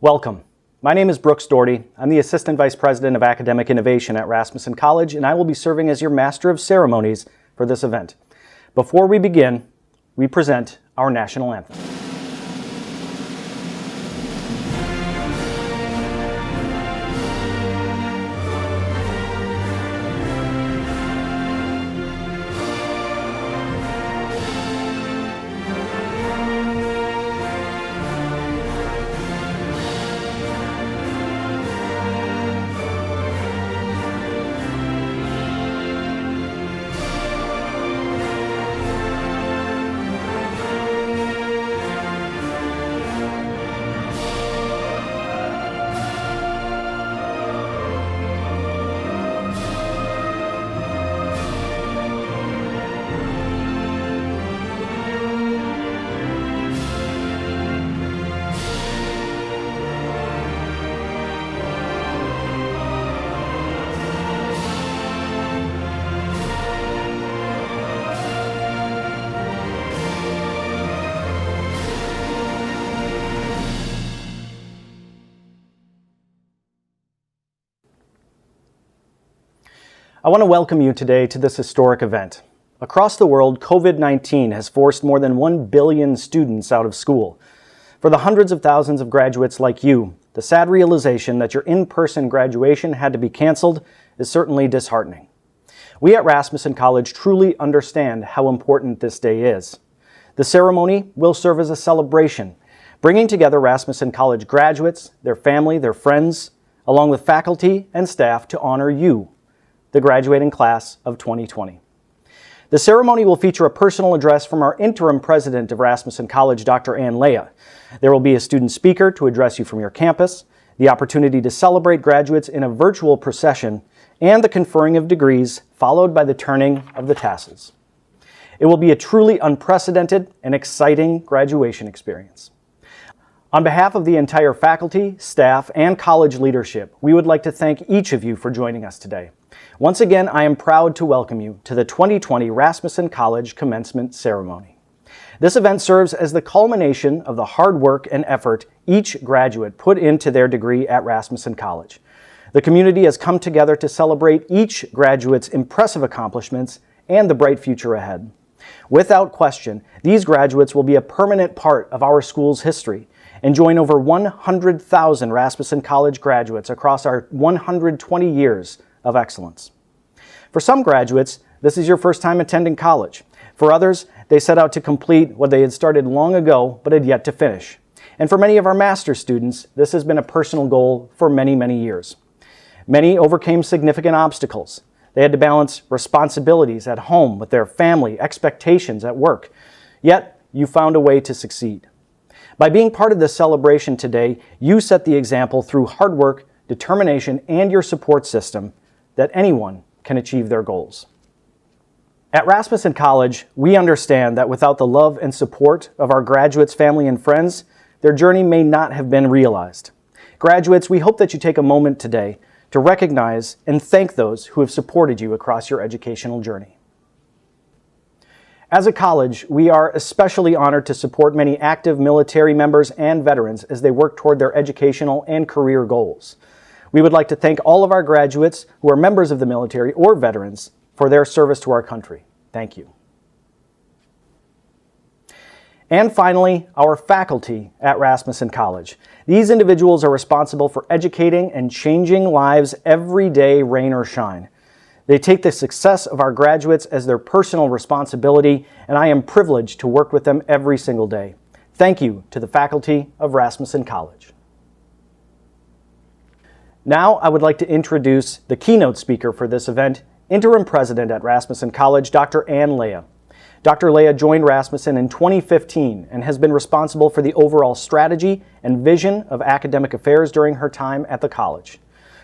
Welcome. My name is Brooks Doherty. I'm the Assistant Vice President of Academic Innovation at Rasmussen College, and I will be serving as your Master of Ceremonies for this event. Before we begin, we present our national anthem. I want to welcome you today to this historic event. Across the world, COVID-19 has forced more than 1 billion students out of school. For the hundreds of thousands of graduates like you, the sad realization that your in-person graduation had to be canceled is certainly disheartening. We at Rasmussen College truly understand how important this day is. The ceremony will serve as a celebration, bringing together Rasmussen College graduates, their family, their friends, along with faculty and staff to honor you, the graduating class of 2020. The ceremony will feature a personal address from our interim president of Rasmussen College, Dr. Ann Leah. There will be a student speaker to address you from your campus, the opportunity to celebrate graduates in a virtual procession, and the conferring of degrees, followed by the turning of the tassels. It will be a truly unprecedented and exciting graduation experience. On behalf of the entire faculty, staff, and college leadership, we would like to thank each of you for joining us today. Once again, I am proud to welcome you to the 2020 Rasmussen College Commencement Ceremony. This event serves as the culmination of the hard work and effort each graduate put into their degree at Rasmussen College. The community has come together to celebrate each graduate's impressive accomplishments and the bright future ahead. Without question, these graduates will be a permanent part of our school's history and join over 100,000 Rasmussen College graduates across our 120 years of excellence. For some graduates, this is your first time attending college. For others, they set out to complete what they had started long ago but had yet to finish. And for many of our master's students, this has been a personal goal for many, many years. Many overcame significant obstacles. They had to balance responsibilities at home with their family, expectations at work. Yet, you found a way to succeed. By being part of this celebration today, you set the example through hard work, determination, and your support system that anyone can achieve their goals. At Rasmussen College, we understand that without the love and support of our graduates, family, and friends, their journey may not have been realized. Graduates, we hope that you take a moment today to recognize and thank those who have supported you across your educational journey. As a college, we are especially honored to support many active military members and veterans as they work toward their educational and career goals. We would like to thank all of our graduates who are members of the military or veterans for their service to our country. Thank you. And finally, our faculty at Rasmussen College. These individuals are responsible for educating and changing lives every day, rain or shine. They take the success of our graduates as their personal responsibility, and I am privileged to work with them every single day. Thank you to the faculty of Rasmussen College. Now, I would like to introduce the keynote speaker for this event, Interim President at Rasmussen College, Dr. Ann Leah. Dr. Leah joined Rasmussen in 2015 and has been responsible for the overall strategy and vision of academic affairs during her time at the college.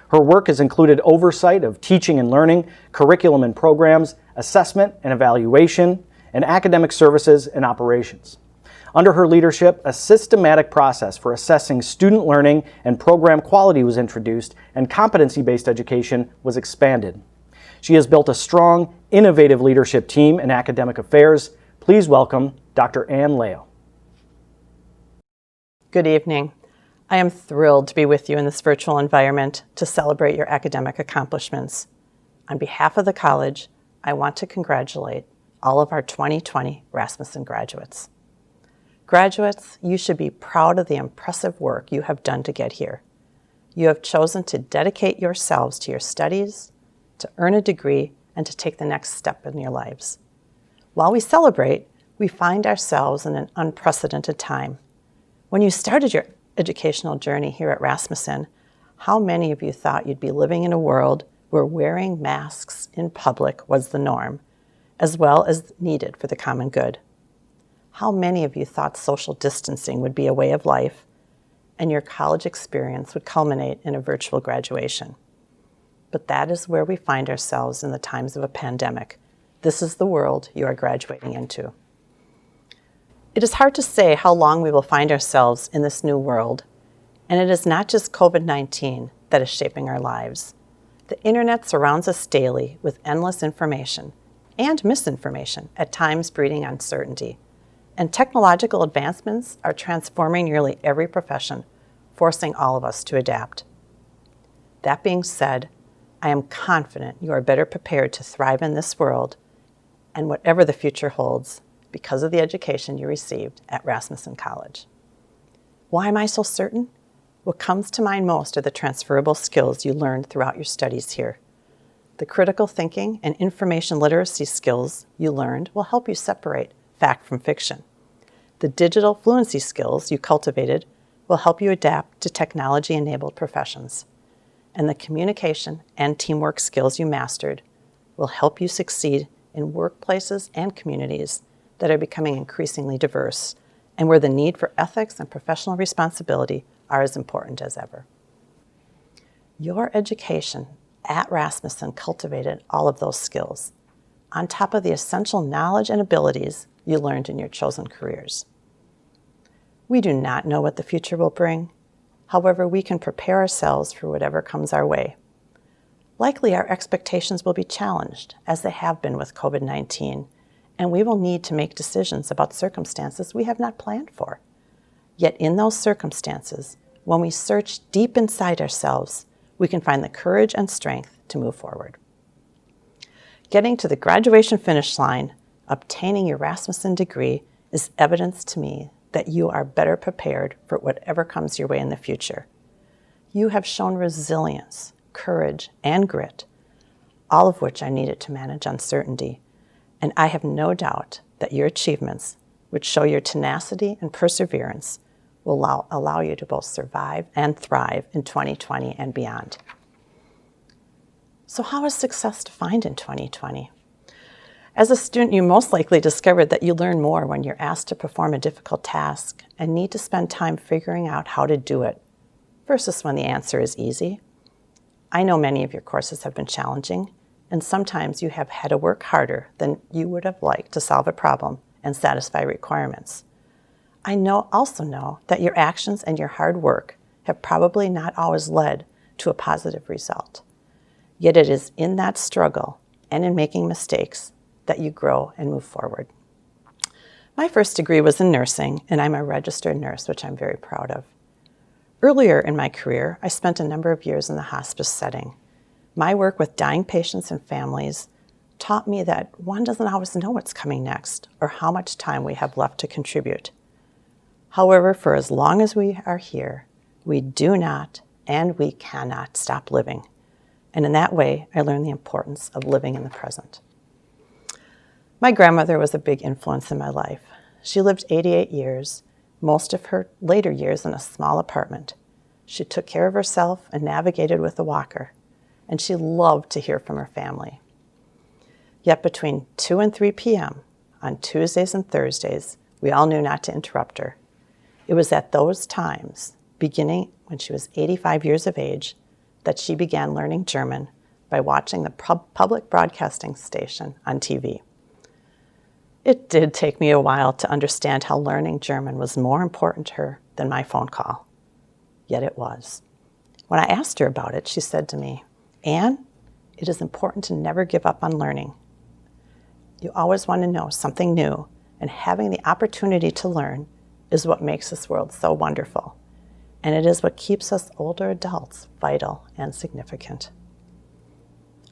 Her work has included oversight of teaching and learning, curriculum and programs, assessment and evaluation, and academic services and operations. Under her leadership, a systematic process for assessing student learning and program quality was introduced, and competency-based education was expanded. She has built a strong, innovative leadership team in academic affairs. Please welcome Dr. Ann Leah. Good evening. I am thrilled to be with you in this virtual environment to celebrate your academic accomplishments. On behalf of the college, I want to congratulate all of our 2020 Rasmussen graduates. Graduates, you should be proud of the impressive work you have done to get here. You have chosen to dedicate yourselves to your studies, to earn a degree, and to take the next step in your lives. While we celebrate, we find ourselves in an unprecedented time. When you started your educational journey here at Rasmussen, how many of you thought you'd be living in a world where wearing masks in public was the norm, as well as needed for the common good? How many of you thought social distancing would be a way of life and your college experience would culminate in a virtual graduation? But that is where we find ourselves in the times of a pandemic. This is the world you are graduating into. It is hard to say how long we will find ourselves in this new world, and it is not just COVID-19 that is shaping our lives. The internet surrounds us daily with endless information and misinformation, at times breeding uncertainty. And technological advancements are transforming nearly every profession, forcing all of us to adapt. That being said, I am confident you are better prepared to thrive in this world and whatever the future holds because of the education you received at Rasmussen College. Why am I so certain? What comes to mind most are the transferable skills you learned throughout your studies here. The critical thinking and information literacy skills you learned will help you separate fact from fiction. The digital fluency skills you cultivated will help you adapt to technology-enabled professions. And the communication and teamwork skills you mastered will help you succeed in workplaces and communities that are becoming increasingly diverse and where the need for ethics and professional responsibility are as important as ever. Your education at Rasmussen cultivated all of those skills, on top of the essential knowledge and abilities you learned in your chosen careers. We do not know what the future will bring. However, we can prepare ourselves for whatever comes our way. Likely, our expectations will be challenged, as they have been with COVID-19, and we will need to make decisions about circumstances we have not planned for. Yet in those circumstances, when we search deep inside ourselves, we can find the courage and strength to move forward. Getting to the graduation finish line, obtaining your Rasmussen degree, is evidence to me that you are better prepared for whatever comes your way in the future. You have shown resilience, courage, and grit, all of which are needed to manage uncertainty. And I have no doubt that your achievements, which show your tenacity and perseverance, will allow you to both survive and thrive in 2020 and beyond. So how is success defined in 2020? As a student, you most likely discovered that you learn more when you're asked to perform a difficult task and need to spend time figuring out how to do it, versus when the answer is easy. I know many of your courses have been challenging, and sometimes you have had to work harder than you would have liked to solve a problem and satisfy requirements. I also know that your actions and your hard work have probably not always led to a positive result. Yet it is in that struggle and in making mistakes that you grow and move forward. My first degree was in nursing, and I'm a registered nurse, which I'm very proud of. Earlier in my career, I spent a number of years in the hospice setting. My work with dying patients and families taught me that one doesn't always know what's coming next or how much time we have left to contribute. However, for as long as we are here, we do not and we cannot stop living. And in that way, I learned the importance of living in the present. My grandmother was a big influence in my life. She lived 88 years, most of her later years in a small apartment. She took care of herself and navigated with a walker, and she loved to hear from her family. Yet between 2 and 3 p.m. on Tuesdays and Thursdays, we all knew not to interrupt her. It was at those times, beginning when she was 85 years of age, that she began learning German by watching the public broadcasting station on TV. It did take me a while to understand how learning German was more important to her than my phone call. Yet it was. When I asked her about it, she said to me, "Anne, it is important to never give up on learning. You always want to know something new, and having the opportunity to learn is what makes this world so wonderful. and it is what keeps us older adults vital and significant.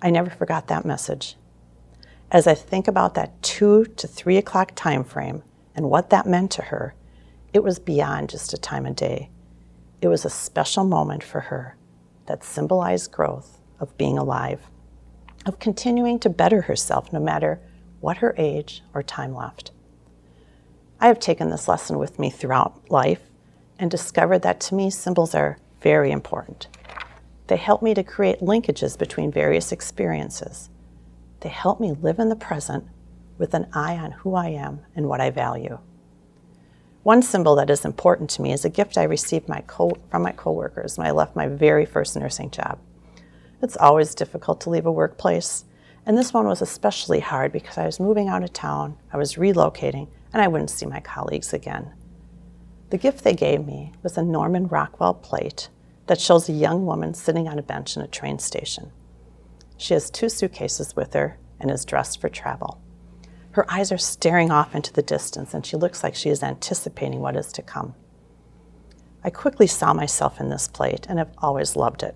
I never forgot that message. As I think about that 2 to 3 o'clock time frame and what that meant to her, it was beyond just a time of day. It was a special moment for her that symbolized growth of being alive, of continuing to better herself no matter what her age or time left. I have taken this lesson with me throughout life and discovered that to me symbols are very important. They help me to create linkages between various experiences. They help me live in the present with an eye on who I am and what I value. One symbol that is important to me is a gift I received from my coworkers when I left my very first nursing job. It's always difficult to leave a workplace, and this one was especially hard because I was moving out of town, I was relocating, and I wouldn't see my colleagues again. The gift they gave me was a Norman Rockwell plate that shows a young woman sitting on a bench in a train station. She has 2 suitcases with her and is dressed for travel. Her eyes are staring off into the distance, and she looks like she is anticipating what is to come. I quickly saw myself in this plate and have always loved it.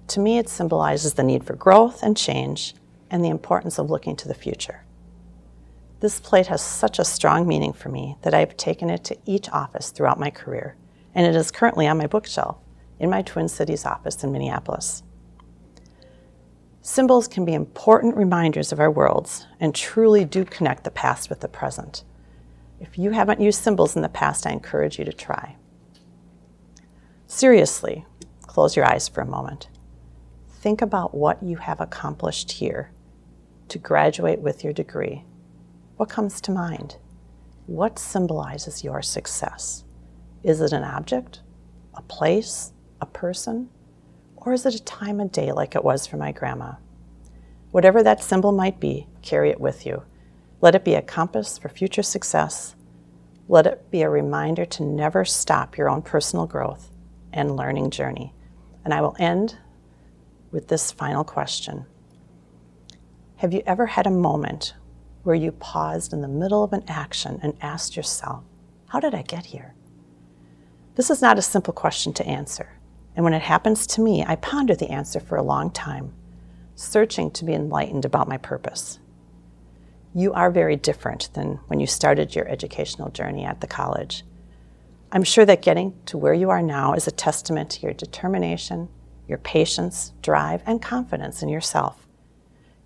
To me, it symbolizes the need for growth and change and the importance of looking to the future. This plate has such a strong meaning for me that I have taken it to each office throughout my career, and it is currently on my bookshelf in my Twin Cities office in Minneapolis. Symbols can be important reminders of our worlds and truly do connect the past with the present. If you haven't used symbols in the past, I encourage you to try. Seriously, close your eyes for a moment. Think about what you have accomplished here to graduate with your degree. What comes to mind? What symbolizes your success? Is it an object, a place, a person? Or is it a time of day like it was for my grandma? Whatever that symbol might be, carry it with you. Let it be a compass for future success. Let it be a reminder to never stop your own personal growth and learning journey. And I will end with this final question. Have you ever had a moment where you paused in the middle of an action and asked yourself, how did I get here? This is not a simple question to answer. And when it happens to me, I ponder the answer for a long time, searching to be enlightened about my purpose. You are very different than when you started your educational journey at the college. I'm sure that getting to where you are now is a testament to your determination, your patience, drive, and confidence in yourself.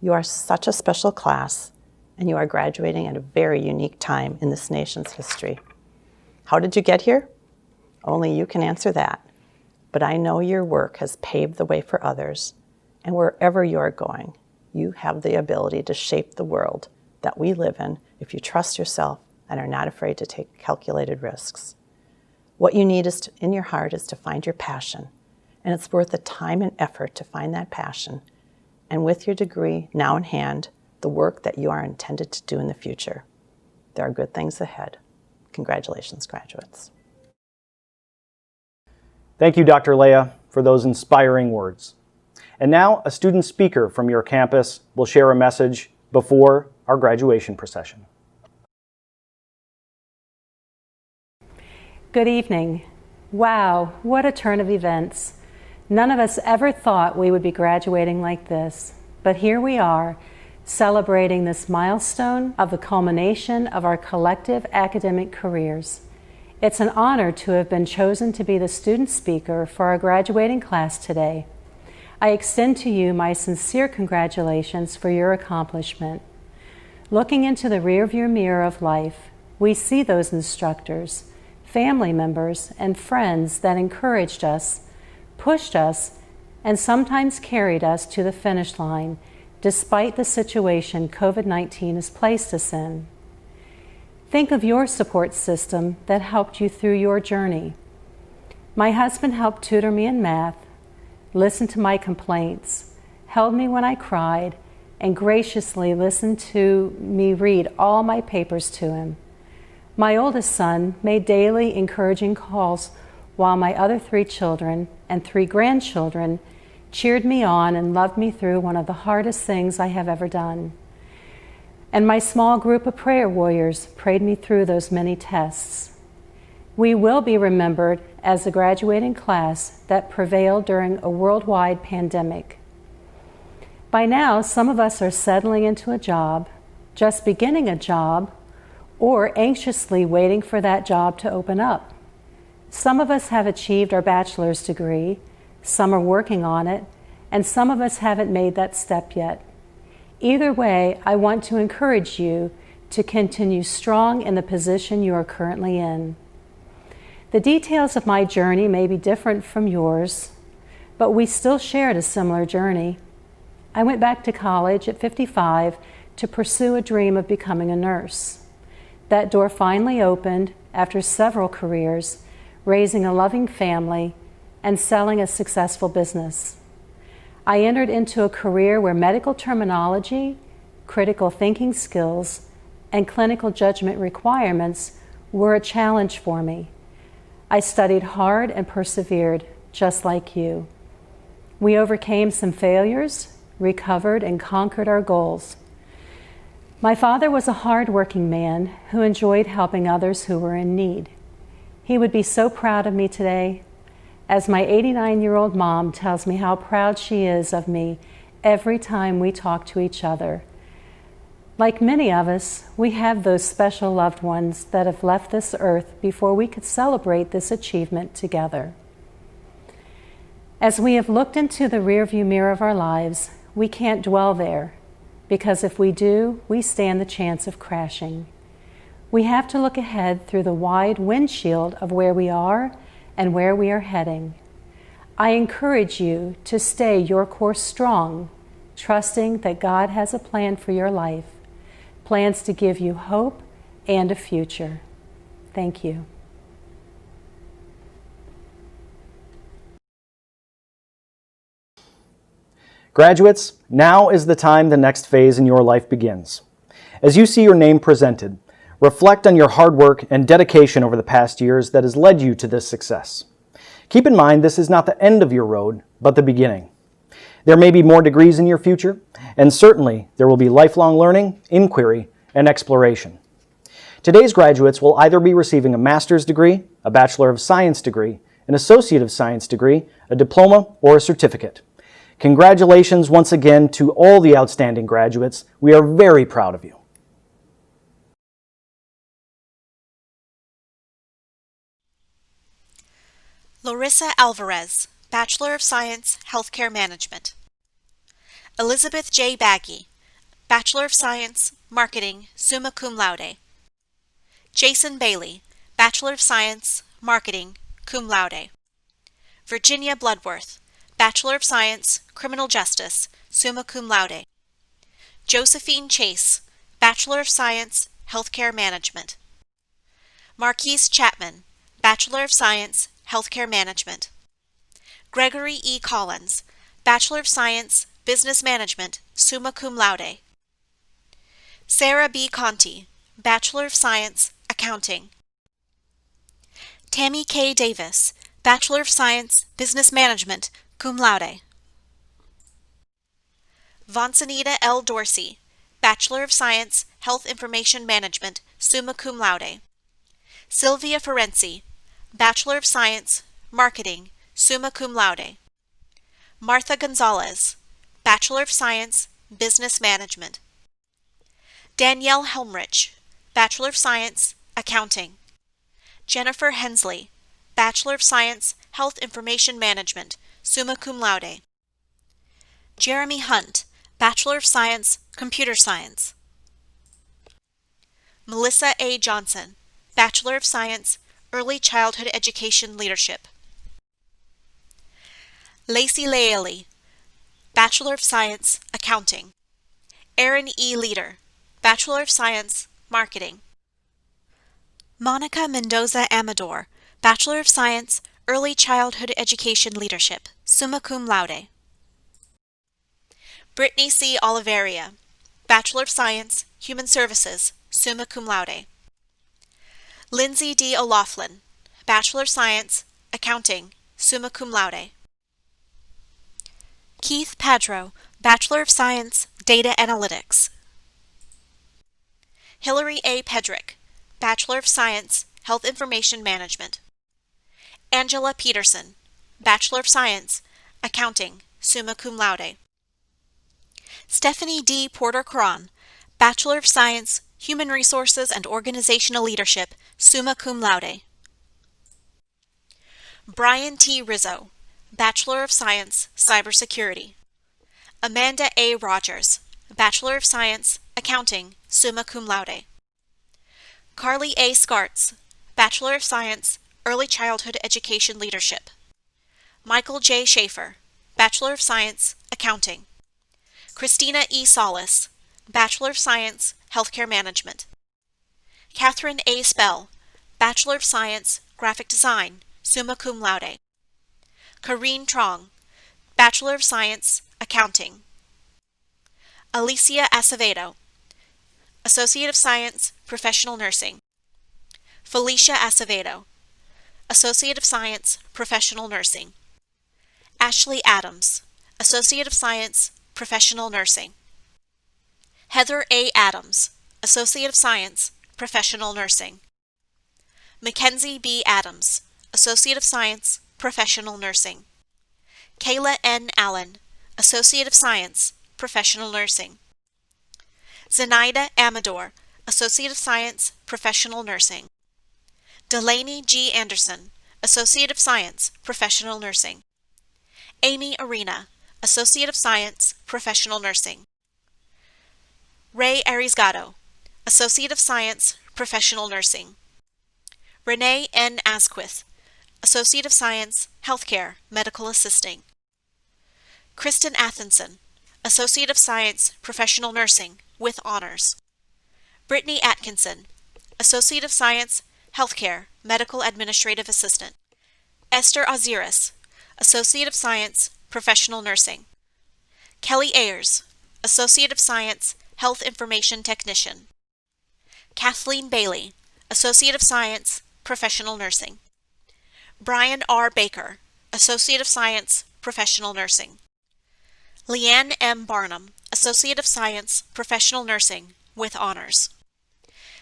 You are such a special class, and you are graduating at a very unique time in this nation's history. How did you get here? Only you can answer that. But I know your work has paved the way for others, and wherever you are going, you have the ability to shape the world that we live in if you trust yourself and are not afraid to take calculated risks. What you need in your heart is to find your passion, and it's worth the time and effort to find that passion, and with your degree now in hand, the work that you are intended to do in the future. There are good things ahead. Congratulations, graduates. Thank you, Dr. Leah, for those inspiring words. And now, a student speaker from your campus will share a message before our graduation procession. Good evening. Wow, what a turn of events. None of us ever thought we would be graduating like this, but here we are, celebrating this milestone of the culmination of our collective academic careers. It's an honor to have been chosen to be the student speaker for our graduating class today. I extend to you my sincere congratulations for your accomplishment. Looking into the rearview mirror of life, we see those instructors, family members, and friends that encouraged us, pushed us, and sometimes carried us to the finish line, despite the situation COVID-19 has placed us in. Think of your support system that helped you through your journey. My husband helped tutor me in math, listened to my complaints, held me when I cried, and graciously listened to me read all my papers to him. My oldest son made daily encouraging calls while my other 3 children and 3 grandchildren cheered me on and loved me through one of the hardest things I have ever done. And my small group of prayer warriors prayed me through those many tests. We will be remembered as the graduating class that prevailed during a worldwide pandemic. By now, some of us are settling into a job, just beginning a job, or anxiously waiting for that job to open up. Some of us have achieved our bachelor's degree, some are working on it, and some of us haven't made that step yet. Either way, I want to encourage you to continue strong in the position you are currently in. The details of my journey may be different from yours, but we still shared a similar journey. I went back to college at 55 to pursue a dream of becoming a nurse. That door finally opened after several careers, raising a loving family and selling a successful business. I entered into a career where medical terminology, critical thinking skills, and clinical judgment requirements were a challenge for me. I studied hard and persevered, just like you. We overcame some failures, recovered, and conquered our goals. My father was a hard-working man who enjoyed helping others who were in need. He would be so proud of me today, as my 89-year-old mom tells me how proud she is of me every time we talk to each other. Like many of us, we have those special loved ones that have left this earth before we could celebrate this achievement together. As we have looked into the rearview mirror of our lives, we can't dwell there, because if we do, we stand the chance of crashing. We have to look ahead through the wide windshield of where we are and where we are heading. I encourage you to stay your course strong, trusting that God has a plan for your life, plans to give you hope and a future. Thank you. Graduates, now is the time the next phase in your life begins. As you see your name presented, reflect on your hard work and dedication over the past years that has led you to this success. Keep in mind this is not the end of your road, but the beginning. There may be more degrees in your future, and certainly there will be lifelong learning, inquiry, and exploration. Today's graduates will either be receiving a master's degree, a Bachelor of Science degree, an Associate of Science degree, a diploma, or a certificate. Congratulations once again to all the outstanding graduates. We are very proud of you. Larissa Alvarez, Bachelor of Science, Healthcare Management. Elizabeth J. Baggy, Bachelor of Science, Marketing, summa cum laude. Jason Bailey, Bachelor of Science, Marketing, cum laude. Virginia Bloodworth, Bachelor of Science, Criminal Justice, summa cum laude. Josephine Chase, Bachelor of Science, Healthcare Management. Marquise Chapman, Bachelor of Science, Healthcare Management. Gregory E. Collins, Bachelor of Science, Business Management, summa cum laude. Sarah B. Conti, Bachelor of Science, Accounting. Tammy K. Davis, Bachelor of Science, Business Management, cum laude. Vonsanita L. Dorsey, Bachelor of Science, Health Information Management, summa cum laude. Sylvia Ferenci, Bachelor of Science, Marketing, summa cum laude. Martha Gonzalez, Bachelor of Science, Business Management. Danielle Helmrich, Bachelor of Science, Accounting. Jennifer Hensley, Bachelor of Science, Health Information Management, summa cum laude. Jeremy Hunt, Bachelor of Science, Computer Science. Melissa A. Johnson, Bachelor of Science, Early Childhood Education Leadership. Lacey Laeli, Bachelor of Science, Accounting. Aaron E. Leader, Bachelor of Science, Marketing. Monica Mendoza Amador, Bachelor of Science, Early Childhood Education Leadership, summa cum laude. Brittany C. Oliveria, Bachelor of Science, Human Services, summa cum laude. Lindsay D. O'Laughlin, Bachelor of Science, Accounting, summa cum laude. Keith Padro, Bachelor of Science, Data Analytics. Hillary A. Pedrick, Bachelor of Science, Health Information Management. Angela Peterson, Bachelor of Science, Accounting, summa cum laude. Stephanie D. Porter-Cron, Bachelor of Science, Human Resources and Organizational Leadership, summa cum laude. Brian T. Rizzo, Bachelor of Science, Cybersecurity. Amanda A. Rogers, Bachelor of Science, Accounting, summa cum laude. Carly A. Skartz, Bachelor of Science, Early Childhood Education Leadership. Michael J. Schaefer, Bachelor of Science, Accounting. Christina E. Solis, Bachelor of Science, Healthcare Management. Catherine A. Spell, Bachelor of Science, Graphic Design, summa cum laude. Kareen Trong, Bachelor of Science, Accounting. Alicia Acevedo, Associate of Science, Professional Nursing. Felicia Acevedo, Associate of Science, Professional Nursing. Ashley Adams, Associate of Science, Professional Nursing. Heather A. Adams, Associate of Science, Professional Nursing. Mackenzie B. Adams, Associate of Science, Professional Nursing. Kayla N. Allen, Associate of Science, Professional Nursing. Zenaida Amador, Associate of Science, Professional Nursing. Delaney G. Anderson, Associate of Science, Professional Nursing. Amy Arena, Associate of Science, Professional Nursing. Ray Arizgado, Associate of Science, Professional Nursing. Renee N. Asquith, Associate of Science, Healthcare, Medical Assisting. Kristen Athenson, Associate of Science, Professional Nursing, with honors. Brittany Atkinson, Associate of Science, Healthcare, Medical Administrative Assistant. Esther Aziris, Associate of Science, Professional Nursing. Kelly Ayers, Associate of Science, Health Information Technician. Kathleen Bailey, Associate of Science, Professional Nursing. Brian R. Baker, Associate of Science, Professional Nursing. Leanne M. Barnum, Associate of Science, Professional Nursing, with honors.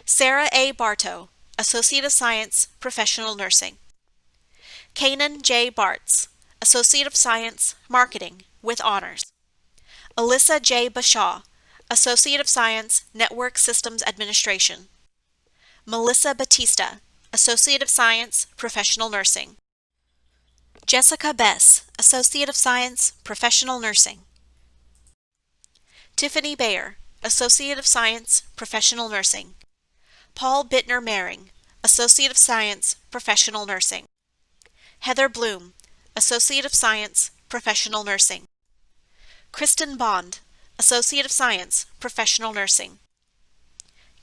Sarah A. Bartow, Associate of Science, Professional Nursing. Kanan J. Bartz, Associate of Science, Marketing, with honors. Alyssa J. Bashaw, Associate of Science, Network Systems Administration. Melissa Batista, Associate of Science, Professional Nursing. Jessica Bess, Associate of Science, Professional Nursing. Tiffany Bayer, Associate of Science, Professional Nursing. Paul Bittner Mehring, Associate of Science, Professional Nursing. Heather Bloom, Associate of Science, Professional Nursing. Kristen Bond, Associate of Science, Professional Nursing.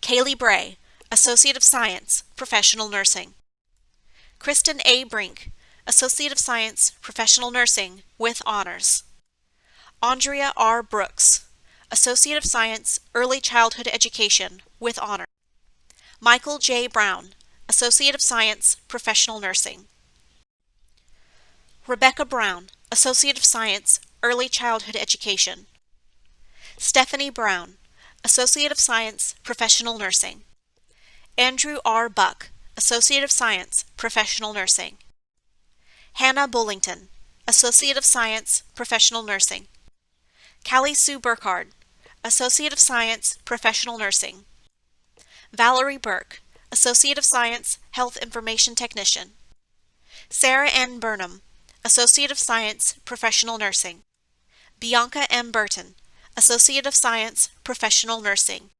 Kaylee Bray, Associate of Science, Professional Nursing. Kristen A. Brink, Associate of Science, Professional Nursing, with honors. Andrea R. Brooks, Associate of Science, Early Childhood Education, with honor. Michael J. Brown, Associate of Science, Professional Nursing. Rebecca Brown, Associate of Science, Early Childhood Education. Stephanie Brown, Associate of Science, Professional Nursing. Andrew R. Buck, Associate of Science, Professional Nursing. Hannah Bullington, Associate of Science, Professional Nursing. Callie Sue Burkhardt, Associate of Science, Professional Nursing. Valerie Burke, Associate of Science, Health Information Technician. Sarah N. Burnham, Associate of Science, Professional Nursing. Bianca M. Burton, Associate of Science, Professional Nursing.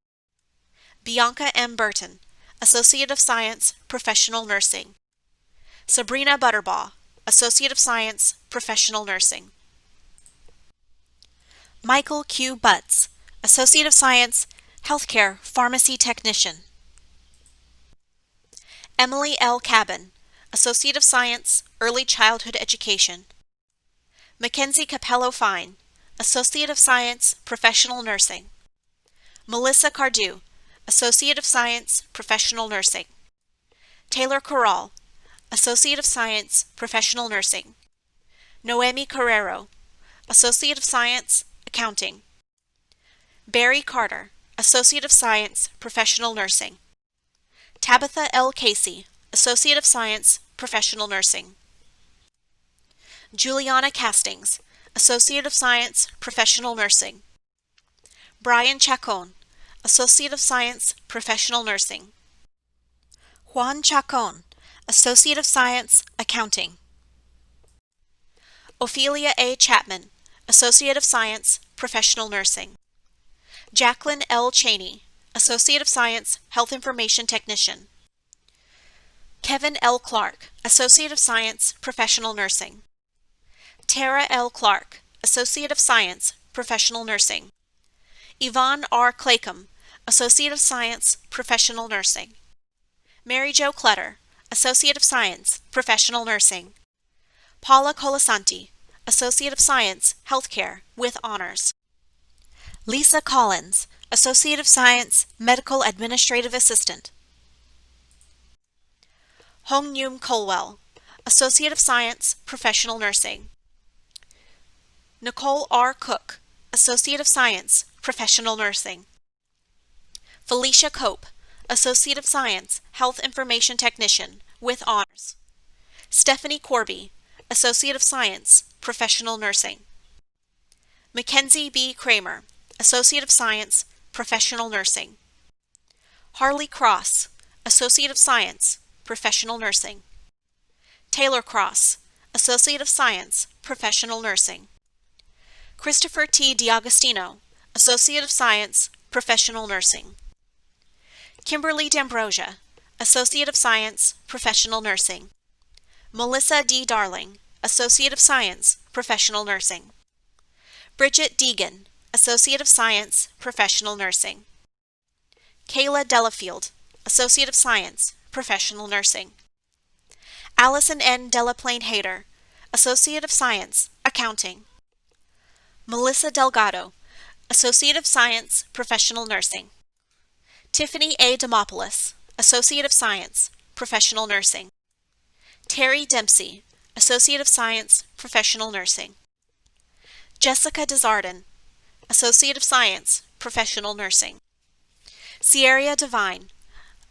Bianca M. Burton, Associate of Science, Professional Nursing. Sabrina Butterbaugh, Associate of Science, Professional Nursing. Michael Q. Butts, Associate of Science, Healthcare Pharmacy Technician. Emily L. Cabin, Associate of Science, Early Childhood Education. Mackenzie Capello Fine, Associate of Science, Professional Nursing. Melissa Cardew, Associate of Science, Professional Nursing. Taylor Corral, Associate of Science, Professional Nursing. Noemi Carrero, Associate of Science, Accounting. Barry Carter, Associate of Science, Professional Nursing. Tabitha L. Casey, Associate of Science, Professional Nursing. Juliana Castings, Associate of Science, Professional Nursing. Brian Chacon, Associate of Science, Professional Nursing. Juan Chacon, Associate of Science, Accounting. Ophelia A. Chapman, Associate of Science, Professional Nursing. Jacqueline L. Cheney, Associate of Science, Health Information Technician. Kevin L. Clark, Associate of Science, Professional Nursing. Tara L. Clark, Associate of Science, Professional Nursing. Yvonne R. Claycomb, Associate of Science, Professional Nursing. Mary Jo Clutter, Associate of Science, Professional Nursing. Paula Colasanti, Associate of Science, Healthcare, with Honors. Lisa Collins, Associate of Science, Medical Administrative Assistant. Hong Yum Colwell, Associate of Science, Professional Nursing. Nicole R. Cook, Associate of Science, Professional Nursing. Felicia Cope, Associate of Science, Health Information Technician, with Honors. Stephanie Corby, Associate of Science, Professional Nursing. Mackenzie B. Kramer, Associate of Science, Professional Nursing. Harley Cross, Associate of Science, Professional Nursing. Taylor Cross, Associate of Science, Professional Nursing. Christopher T. D'Agostino, Associate of Science, Professional Nursing. Kimberly D'Ambrosia, Associate of Science, Professional Nursing. Melissa D. Darling, Associate of Science, Professional Nursing. Bridget Deegan, Associate of Science, Professional Nursing. Kayla Delafield, Associate of Science, Professional Nursing. Allison N. Delaplane Hayter, Associate of Science, Accounting. Melissa Delgado, Associate of Science, Professional Nursing. Tiffany A. Demopoulos, Associate of Science, Professional Nursing. Terry Dempsey, Associate of Science, Professional Nursing. Jessica Desardin, Associate of Science, Professional Nursing. Sierra Devine,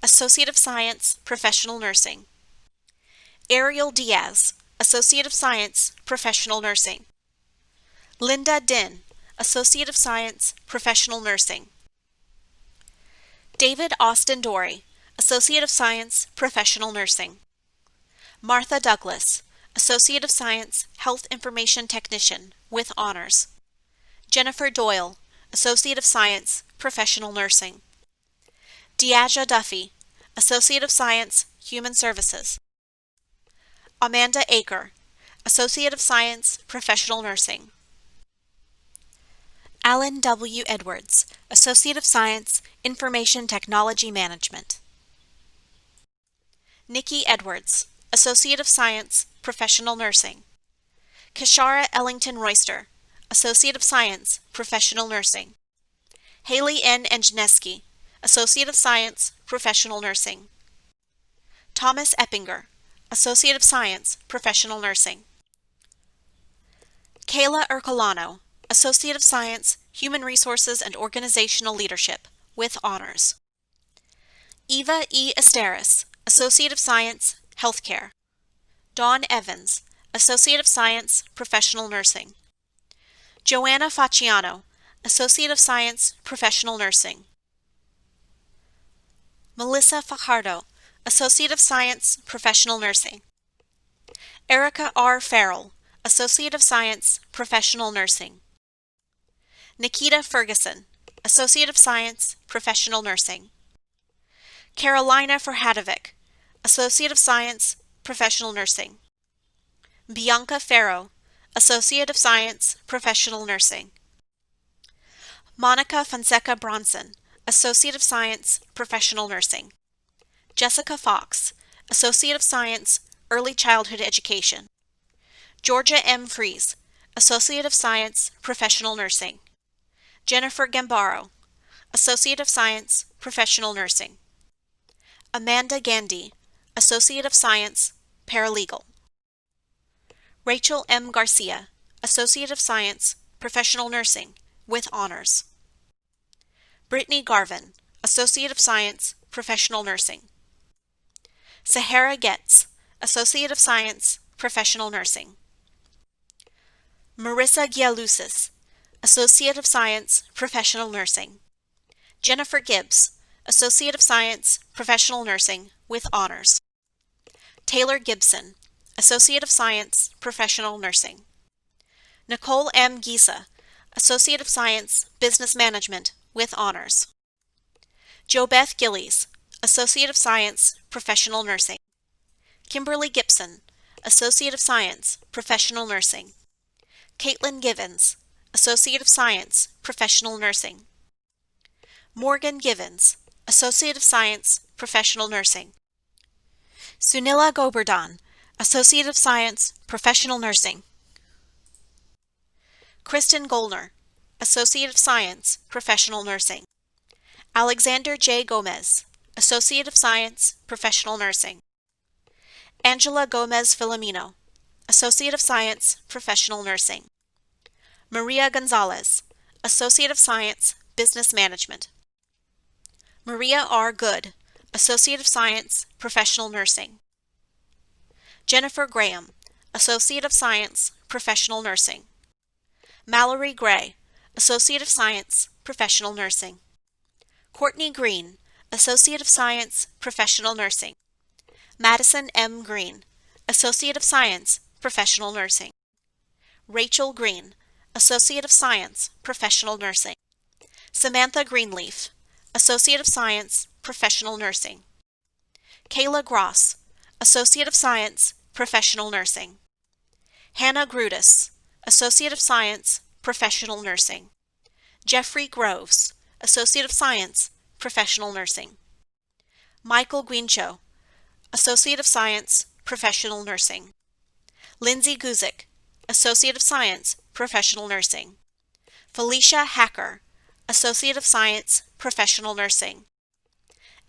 Associate of Science, Professional Nursing. Ariel Diaz, Associate of Science, Professional Nursing. Linda Din, Associate of Science, Professional Nursing. David Austin Dory, Associate of Science, Professional Nursing. Martha Douglas, Associate of Science, Health Information Technician, with Honors. Jennifer Doyle, Associate of Science, Professional Nursing. Deaja Duffy, Associate of Science, Human Services. Amanda Aker, Associate of Science, Professional Nursing. Alan W. Edwards, Associate of Science, Information Technology Management. Nikki Edwards, Associate of Science, Professional Nursing. Kishara Ellington Royster, Associate of Science, Professional Nursing. Haley N. Angineski, Associate of Science, Professional Nursing. Thomas Eppinger, Associate of Science, Professional Nursing. Kayla Ercolano, Associate of Science, Human Resources and Organizational Leadership, with Honors. Eva E. Esteris, Associate of Science, Healthcare. Dawn Evans, Associate of Science, Professional Nursing. Joanna Facciano, Associate of Science, Professional Nursing. Melissa Fajardo, Associate of Science, Professional Nursing. Erica R. Farrell, Associate of Science, Professional Nursing. Nikita Ferguson, Associate of Science, Professional Nursing. Carolina Ferhadovic, Associate of Science, Professional Nursing. Bianca Farrow, Associate of Science, Professional Nursing. Monica Fonseca Bronson, Associate of Science, Professional Nursing. Jessica Fox, Associate of Science, Early Childhood Education. Georgia M. Fries, Associate of Science, Professional Nursing. Jennifer Gambaro, Associate of Science, Professional Nursing. Amanda Gandy, Associate of Science, Paralegal. Rachel M. Garcia, Associate of Science, Professional Nursing, with Honors. Brittany Garvin, Associate of Science, Professional Nursing. Sahara Getz, Associate of Science, Professional Nursing. Marissa Gialusis, Associate of Science, Professional Nursing. Jennifer Gibbs, Associate of Science, Professional Nursing, with honors. Taylor Gibson, Associate of Science, Professional Nursing. Nicole M. Giesa, Associate of Science, Business Management, with honors. JoBeth Gillies, Associate of Science, Professional Nursing. Kimberly Gibson, Associate of Science, Professional Nursing. Caitlin Givens, Associate of Science, Professional Nursing. Morgan Givens, Associate of Science, Professional Nursing. Sunila Gobardhan, Associate of Science, Professional Nursing. Kristen Gollner, Associate of Science, Professional Nursing. Alexander J. Gomez, Associate of Science, Professional Nursing. Angela Gomez Filomeno, Associate of Science, Professional Nursing. Maria Gonzalez, Associate of Science, Business Management. Maria R. Good, Associate of Science, Professional Nursing. Jennifer Graham, Associate of Science, Professional Nursing. Mallory Gray, Associate of Science, Professional Nursing. Courtney Green, Associate of Science, Professional Nursing. Madison M. Green, Associate of Science, Professional Nursing. Rachel Green, Associate of Science, Professional Nursing. Samantha Greenleaf, Associate of Science, Professional Nursing. Kayla Gross, Associate of Science, Professional Nursing. Hannah Grudis, Associate of Science, Professional Nursing. Jeffrey Groves, Associate of Science, Professional Nursing. Michael Guincho, Associate of Science, Professional Nursing. Lindsay Guzik, Associate of Science, Professional Nursing. Felicia Hacker, Associate of Science, Professional Nursing.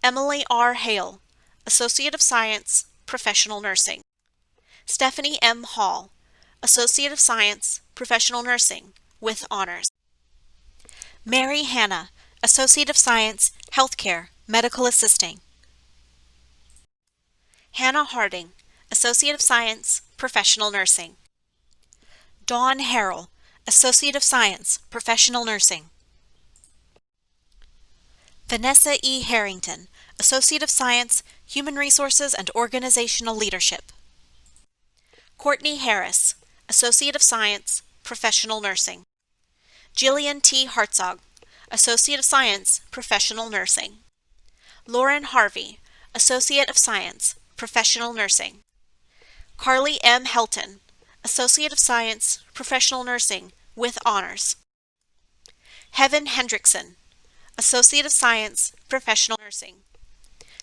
Emily R. Hale, Associate of Science, Professional Nursing. Stephanie M. Hall, Associate of Science, Professional Nursing, with honors. Mary Hanna, Associate of Science, Healthcare, Medical Assisting. Hannah Harding, Associate of Science, Professional Nursing. Dawn Harrell, Associate of Science, Professional Nursing. Vanessa E. Harrington, Associate of Science, Human Resources and Organizational Leadership. Courtney Harris, Associate of Science, Professional Nursing. Jillian T. Hartzog, Associate of Science, Professional Nursing. Lauren Harvey, Associate of Science, Professional Nursing. Carly M. Helton, Associate of Science, Professional Nursing, with honors. Heaven Hendrickson, Associate of Science, Professional Nursing.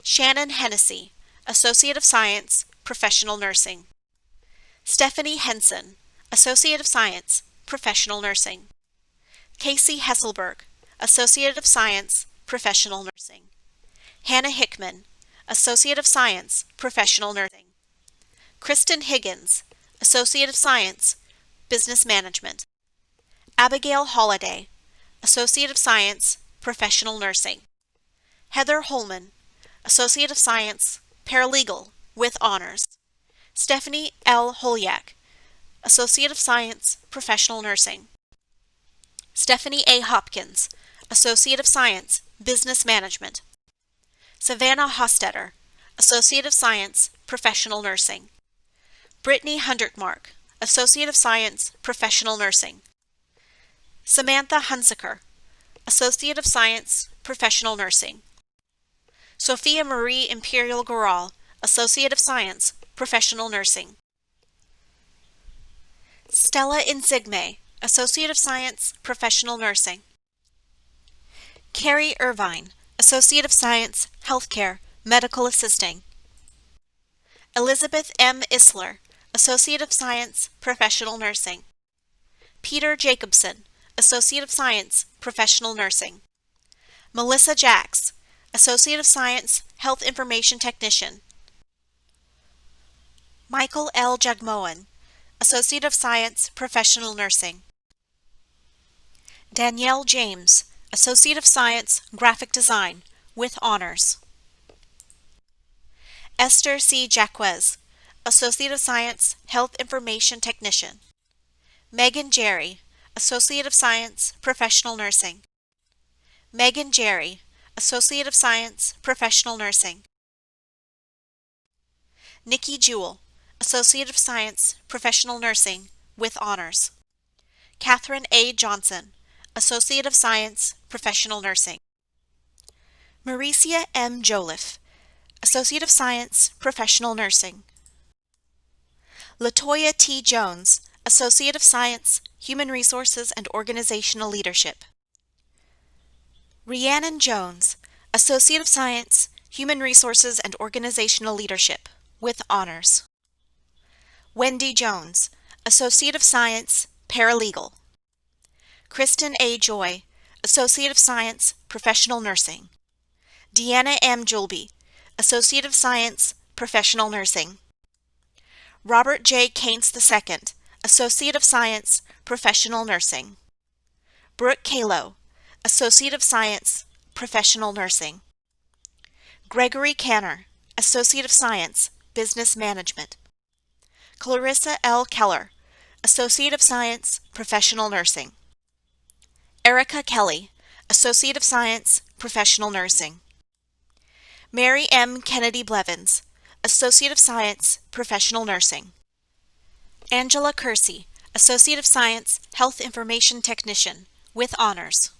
Shannon Hennessy, Associate of Science, Professional Nursing. Stephanie Henson, Associate of Science, Professional Nursing. Casey Hesselberg, Associate of Science, Professional Nursing. Hannah Hickman, Associate of Science, Professional Nursing. Kristen Higgins, Associate of Science, Business Management. Abigail Holliday, Associate of Science, Professional Nursing. Heather Holman, Associate of Science, Paralegal, with honors. Stephanie L. Holyak, Associate of Science, Professional Nursing. Stephanie A. Hopkins, Associate of Science, Business Management. Savannah Hostetter, Associate of Science, Professional Nursing. Brittany Hundertmark, Associate of Science, Professional Nursing. Samantha Hunsaker, Associate of Science, Professional Nursing. Sophia Marie Imperial Goral, Associate of Science, Professional Nursing. Stella Insigne, Associate of Science, Professional Nursing. Carrie Irvine, Associate of Science, Healthcare, Medical Assisting. Elizabeth M. Isler, Associate of Science, Professional Nursing. Peter Jacobson, Associate of Science, Professional Nursing. Melissa Jacks, Associate of Science, Health Information Technician. Michael L. Jagmohan, Associate of Science, Professional Nursing. Danielle James, Associate of Science, Graphic Design, with honors. Esther C. Jacquez, Associate of Science, Health Information Technician. Megan Jerry, Associate of Science, Professional Nursing. Megan Jerry, Associate of Science, Professional Nursing. Nikki Jewell, Associate of Science, Professional Nursing, with honors. Catherine A. Johnson, Associate of Science, Professional Nursing. Maricia M. Joliffe, Associate of Science, Professional Nursing. Latoya T. Jones, Associate of Science, Human Resources and Organizational Leadership. Rhiannon Jones, Associate of Science, Human Resources and Organizational Leadership, with honors. Wendy Jones, Associate of Science, Paralegal. Kristen A. Joy, Associate of Science, Professional Nursing. Deanna M. Julby, Associate of Science, Professional Nursing. Robert J. Kainz II, Associate of Science, Professional Nursing. Brooke Kalo, Associate of Science, Professional Nursing. Gregory Canner, Associate of Science, Business Management. Clarissa L. Keller, Associate of Science, Professional Nursing. Erica Kelly, Associate of Science, Professional Nursing. Mary M. Kennedy Blevins, Associate of Science, Professional Nursing. Angela Kersey, Associate of Science, Health Information Technician, with honors.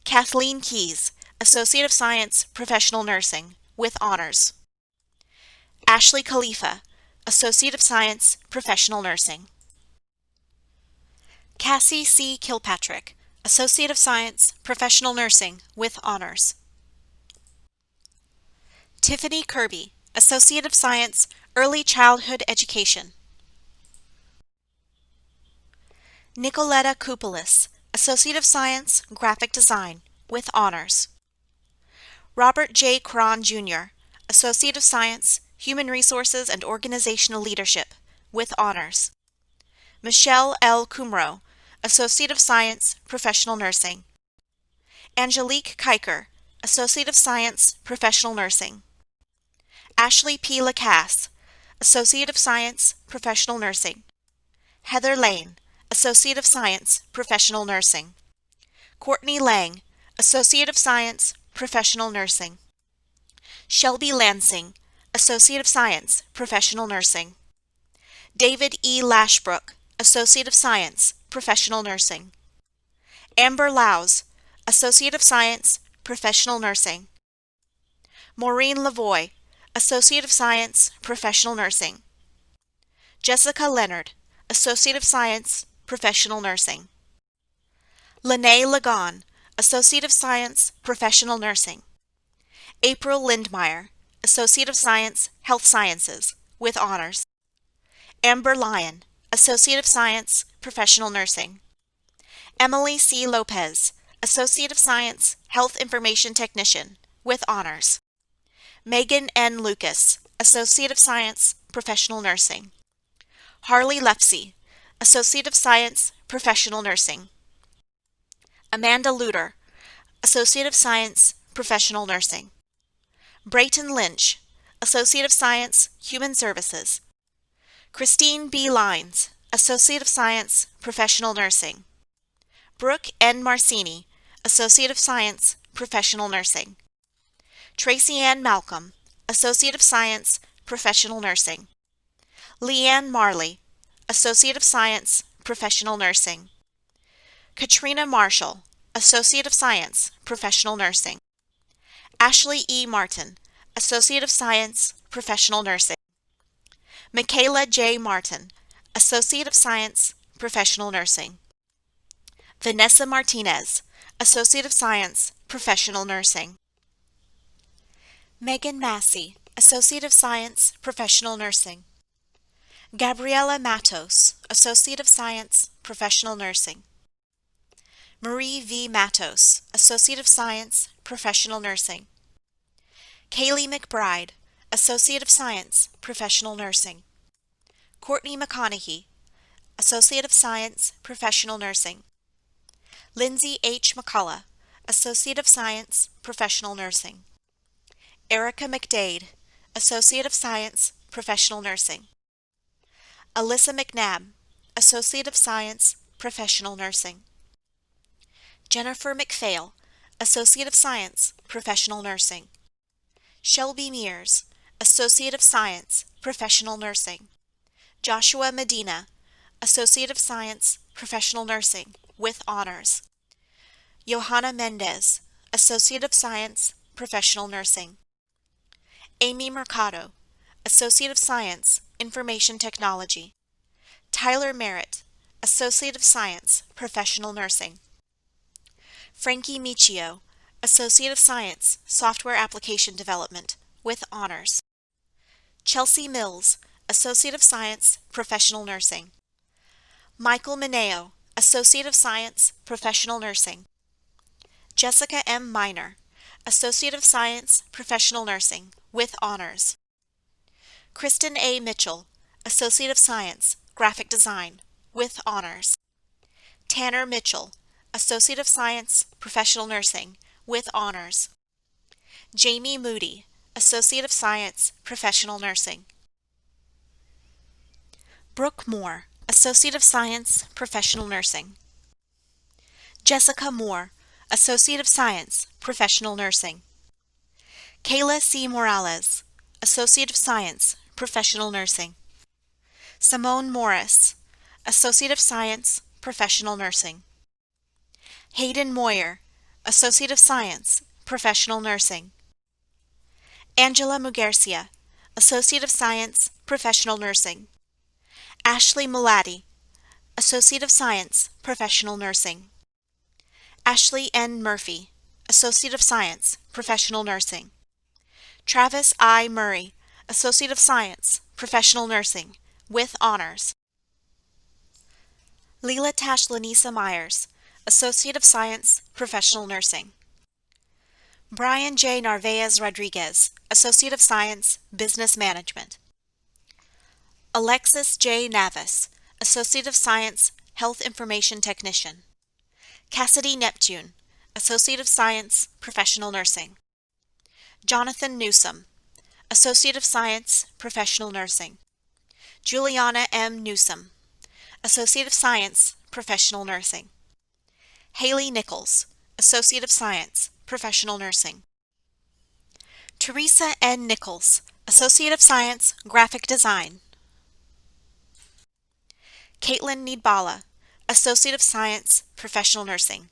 Kathleen Keys, Associate of Science, Professional Nursing, with honors. Ashley Khalifa, Associate of Science, Professional Nursing. Cassie C. Kilpatrick, Associate of Science, Professional Nursing, with honors. Tiffany Kirby, Associate of Science, Early Childhood Education. Nicoletta Koupelis, Associate of Science, Graphic Design, with honors. Robert J. Cron, Jr., Associate of Science, Human Resources and Organizational Leadership, with honors. Michelle L. Kumro, Associate of Science, Professional Nursing. Angelique Kiker, Associate of Science, Professional Nursing. Ashley P. Lacasse, Associate of Science, Professional Nursing. Heather Lane, Associate of Science, Professional Nursing. Courtney Lang, Associate of Science, Professional Nursing. Shelby Lansing, Associate of Science, Professional Nursing. David E. Lashbrook, Associate of Science, Professional Nursing. Amber Laus, Associate of Science, Professional Nursing. Maureen Lavoie, Associate of Science, Professional Nursing. Jessica Leonard, Associate of Science, Professional Nursing. Lene Lagon, Associate of Science, Professional Nursing. April Lindmeyer, Associate of Science, Health Sciences, with honors. Amber Lyon, Associate of Science, Professional Nursing. Emily C. Lopez, Associate of Science, Health Information Technician, with honors. Megan N. Lucas, Associate of Science, Professional Nursing. Harley Lefsey, Associate of Science, Professional Nursing. Amanda Luter, Associate of Science, Professional Nursing. Brayton Lynch, Associate of Science, Human Services. Christine B. Lines, Associate of Science, Professional Nursing. Brooke N. Marcini, Associate of Science, Professional Nursing. Tracy Ann Malcolm, Associate of Science, Professional Nursing. Leanne Marley, Associate of Science, Professional Nursing. Katrina Marshall, Associate of Science, Professional Nursing. Ashley E. Martin, Associate of Science, Professional Nursing. Michaela J. Martin, Associate of Science, Professional Nursing. Vanessa Martinez, Associate of Science, Professional Nursing. Megan Massey, Associate of Science, Professional Nursing. Gabriela Matos, Associate of Science, Professional Nursing. Marie V. Matos, Associate of Science, Professional Nursing. Kaylee McBride, Associate of Science, Professional Nursing. Courtney McConaughey, Associate of Science, Professional Nursing. Lindsay H. McCullough, Associate of Science, Professional Nursing. Erica McDade, Associate of Science, Professional Nursing. Alyssa McNabb, Associate of Science, Professional Nursing. Jennifer McPhail, Associate of Science, Professional Nursing. Shelby Mears, Associate of Science, Professional Nursing. Joshua Medina, Associate of Science, Professional Nursing, with honors. Johanna Mendez, Associate of Science, Professional Nursing. Amy Mercado, Associate of Science, Information Technology. Tyler Merritt, Associate of Science, Professional Nursing. Frankie Michio, Associate of Science, Software Application Development, with honors. Chelsea Mills, Associate of Science, Professional Nursing. Michael Mineo, Associate of Science, Professional Nursing. Jessica M. Miner, Associate of Science, Professional Nursing, with honors. Kristen A. Mitchell, Associate of Science, Graphic Design, with honors. Tanner Mitchell, Associate of Science, Professional Nursing, with honors. Jamie Moody, Associate of Science, Professional Nursing. Brooke Moore, Associate of Science, Professional Nursing. Jessica Moore, Associate of Science, Professional Nursing. Kayla C. Morales, Associate of Science, Professional Nursing. Simone Morris, Associate of Science, Professional Nursing. Hayden Moyer, Associate of Science, Professional Nursing. Angela Mugercia, Associate of Science, Professional Nursing. Ashley Mulati, Associate of Science, Professional Nursing. Ashley N. Murphy, Associate of Science, Professional Nursing. Travis I. Murray, Associate of Science, Professional Nursing, with honors. Leela Tash Lanisa Myers, Associate of Science, Professional Nursing. Brian J. Narvaez Rodriguez, Associate of Science, Business Management. Alexis J. Navis, Associate of Science, Health Information Technician. Cassidy Neptune, Associate of Science, Professional Nursing. Jonathan Newsom, Associate of Science, Professional Nursing. Juliana M. Newsom, Associate of Science, Professional Nursing. Haley Nichols, Associate of Science, Professional Nursing. Teresa N. Nichols, Associate of Science, Graphic Design. Caitlin Nidbala, Associate of Science, Professional Nursing.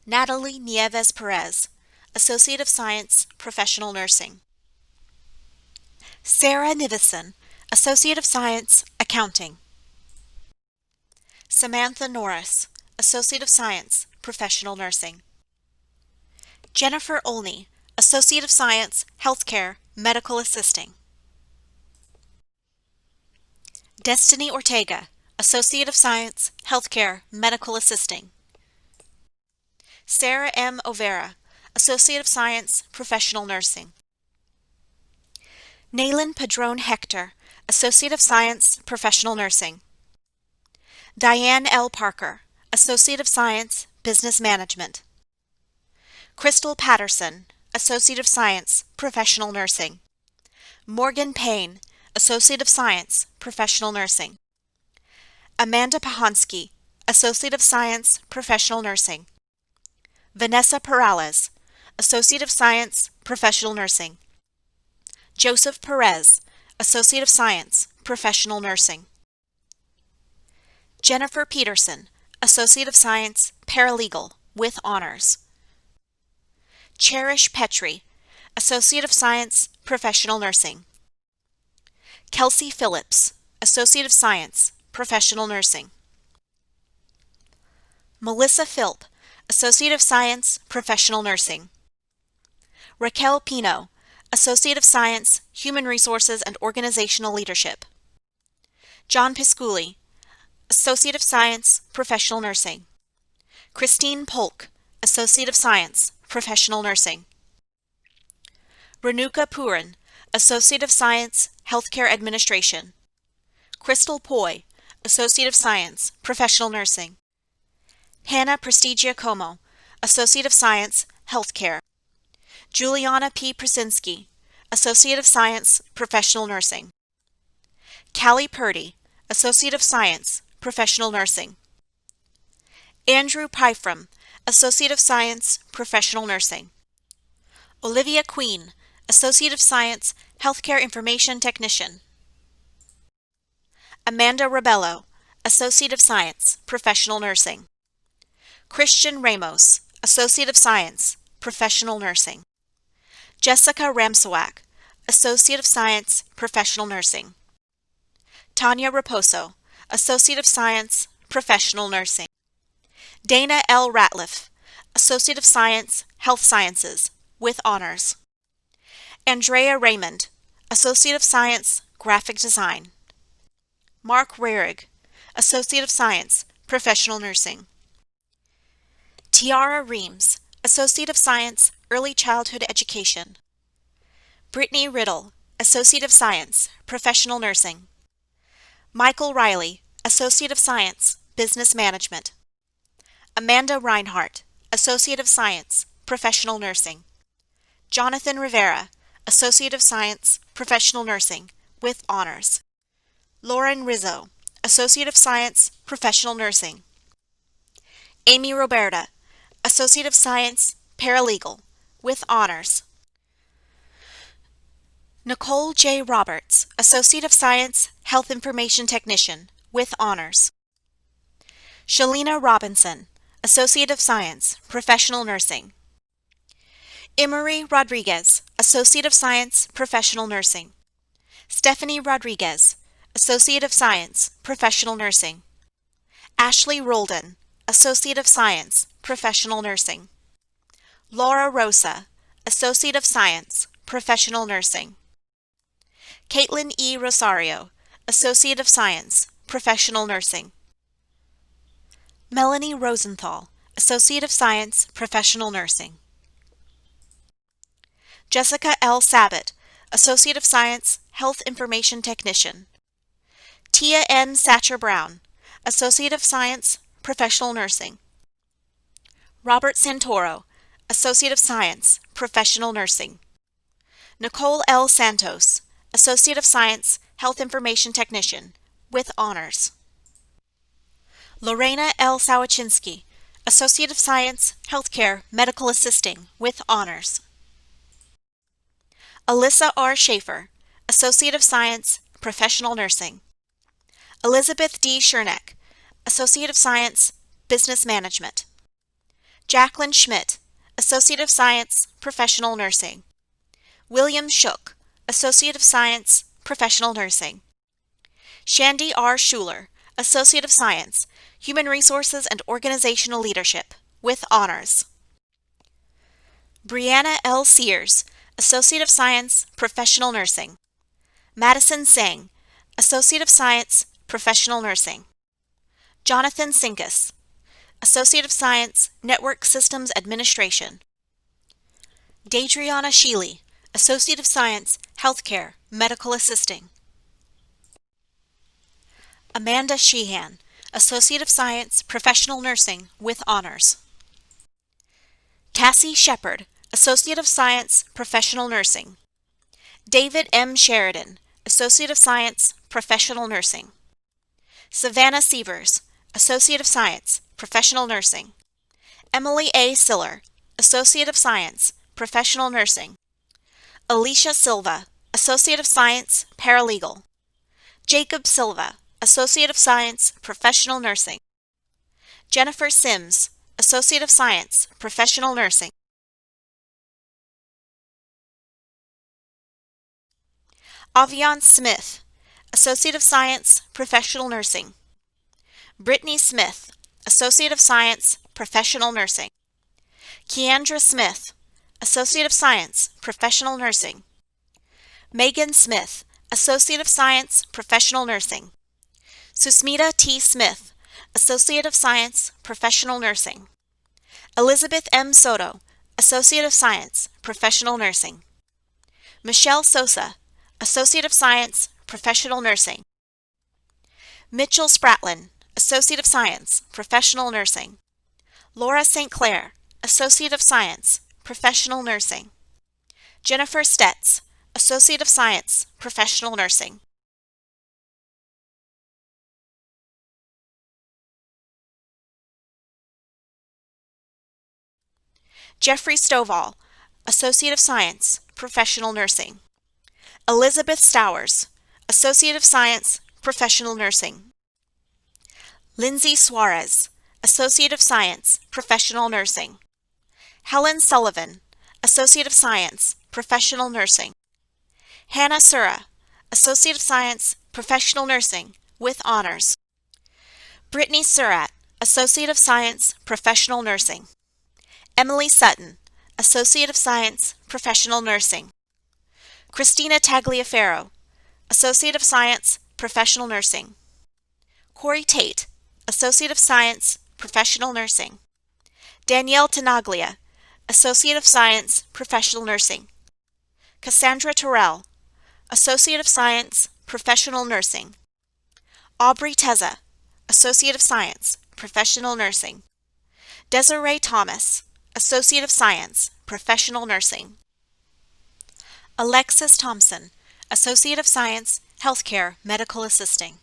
Natalie Nieves Perez, Associate of Science, Professional Nursing. Sarah Nivison, Associate of Science, Accounting. Samantha Norris, Associate of Science, Professional Nursing. Jennifer Olney, Associate of Science, Healthcare, Medical Assisting. Destiny Ortega, Associate of Science, Healthcare, Medical Assisting. Sarah M. Overa, Associate of Science, Professional Nursing. Naylin Padron Hector, Associate of Science, Professional Nursing. Diane L. Parker, Associate of Science, Business Management. Crystal Patterson, Associate of Science, Professional Nursing. Morgan Payne, Associate of Science, Professional Nursing. Amanda Pahansky, Associate of Science, Professional Nursing. Vanessa Perales, Associate of Science, Professional Nursing. Joseph Perez, Associate of Science, Professional Nursing. Jennifer Peterson, Associate of Science, Paralegal, with honors. Cherish Petrie, Associate of Science, Professional Nursing. Kelsey Phillips, Associate of Science, Professional Nursing. Melissa Philp, Associate of Science, Professional Nursing. Raquel Pino, Associate of Science, Human Resources and Organizational Leadership. John Pisculi, Associate of Science, Professional Nursing. Christine Polk, Associate of Science, Professional Nursing. Renuka Purin, Associate of Science, Healthcare Administration. Crystal Poi, Associate of Science, Professional Nursing. Hannah Prestigia Como, Associate of Science, Healthcare. Juliana P. Prasinski, Associate of Science, Professional Nursing. Callie Purdy, Associate of Science, Professional Nursing. Andrew Pyfrom, Associate of Science, Professional Nursing. Olivia Queen, Associate of Science, Healthcare Information Technician. Amanda Rabello, Associate of Science, Professional Nursing. Christian Ramos, Associate of Science, Professional Nursing. Jessica Ramsawak, Associate of Science, Professional Nursing. Tanya Raposo, Associate of Science, Professional Nursing. Dana L. Ratliff, Associate of Science, Health Sciences, with honors. Andrea Raymond, Associate of Science, Graphic Design. Mark Rarig, Associate of Science, Professional Nursing. Tiara Reams, Associate of Science, Early Childhood Education. Brittany Riddle, Associate of Science, Professional Nursing. Michael Riley, Associate of Science, Business Management. Amanda Reinhardt, Associate of Science, Professional Nursing. Jonathan Rivera, Associate of Science, Professional Nursing, with honors. Lauren Rizzo, Associate of Science, Professional Nursing. Amy Roberta, Associate of Science, Paralegal, with honors. Nicole J. Roberts, Associate of Science, Health Information Technician, with honors. Shalina Robinson, Associate of Science, Professional Nursing. Emery Rodriguez, Associate of Science, Professional Nursing. Stephanie Rodriguez, Associate of Science, Professional Nursing. Ashley Roldan, Associate of Science, Professional Nursing. Laura Rosa, Associate of Science, Professional Nursing. Caitlin E. Rosario, Associate of Science, Professional Nursing. Melanie Rosenthal, Associate of Science, Professional Nursing. Jessica L. Sabat, Associate of Science, Health Information Technician. Tia N. Satcher-Brown, Associate of Science, Professional Nursing. Robert Santoro, Associate of Science, Professional Nursing. Nicole L. Santos, Associate of Science, Health Information Technician, with honors. Lorena L. Sawachinski, Associate of Science, Healthcare, Medical Assisting, with honors. Alyssa R. Schaefer, Associate of Science, Professional Nursing. Elizabeth D. Scherneck, Associate of Science, Business Management. Jacqueline Schmidt, Associate of Science, Professional Nursing. William Shook, Associate of Science, Professional Nursing. Shandy R. Schuler, Associate of Science, Human Resources and Organizational Leadership, with honors. Brianna L. Sears, Associate of Science, Professional Nursing. Madison Singh, Associate of Science, Professional Nursing. Jonathan Sinkus, Associate of Science, Network Systems Administration. Daedriana Sheely, Associate of Science, Healthcare, Medical Assisting. Amanda Sheehan, Associate of Science, Professional Nursing, with honors. Cassie Shepard, Associate of Science, Professional Nursing. David M. Sheridan, Associate of Science, Professional Nursing. Savannah Sievers, Associate of Science, Professional Nursing. Emily A. Siller, Associate of Science, Professional Nursing. Alicia Silva, Associate of Science, Paralegal. Jacob Silva, Associate of Science, Professional Nursing. Jennifer Sims, Associate of Science, Professional Nursing. Avian Smith, Associate of Science, Professional Nursing. Brittany Smith, Associate of Science, Professional Nursing. Keandra Smith, Associate of Science, Professional Nursing. Megan Smith, Associate of Science, Professional Nursing. Susmita T. Smith, Associate of Science, Professional Nursing. Elizabeth M. Soto, Associate of Science, Professional Nursing. Michelle Sosa, Associate of Science, Professional Nursing. Mitchell Spratlin, Associate of Science, Professional Nursing. Laura St. Clair, Associate of Science, Professional Nursing. Jennifer Stetz, Associate of Science, Professional Nursing. Jeffrey Stovall, Associate of Science, Professional Nursing. Elizabeth Stowers, Associate of Science, Professional Nursing. Lindsay Suarez, Associate of Science, Professional Nursing. Helen Sullivan, Associate of Science, Professional Nursing. Hannah Sura, Associate of Science, Professional Nursing, with honors. Brittany Surratt, Associate of Science, Professional Nursing. Emily Sutton, Associate of Science, Professional Nursing. Christina Tagliaferro, Associate of Science, Professional Nursing. Corey Tate, Associate of Science, Professional Nursing. Danielle Tenaglia, Associate of Science, Professional Nursing. Cassandra Terrell, Associate of Science, Professional Nursing. Aubrey Teza, Associate of Science, Professional Nursing. Desiree Thomas, Associate of Science, Professional Nursing. Alexis Thompson, Associate of Science, Healthcare, Medical Assisting.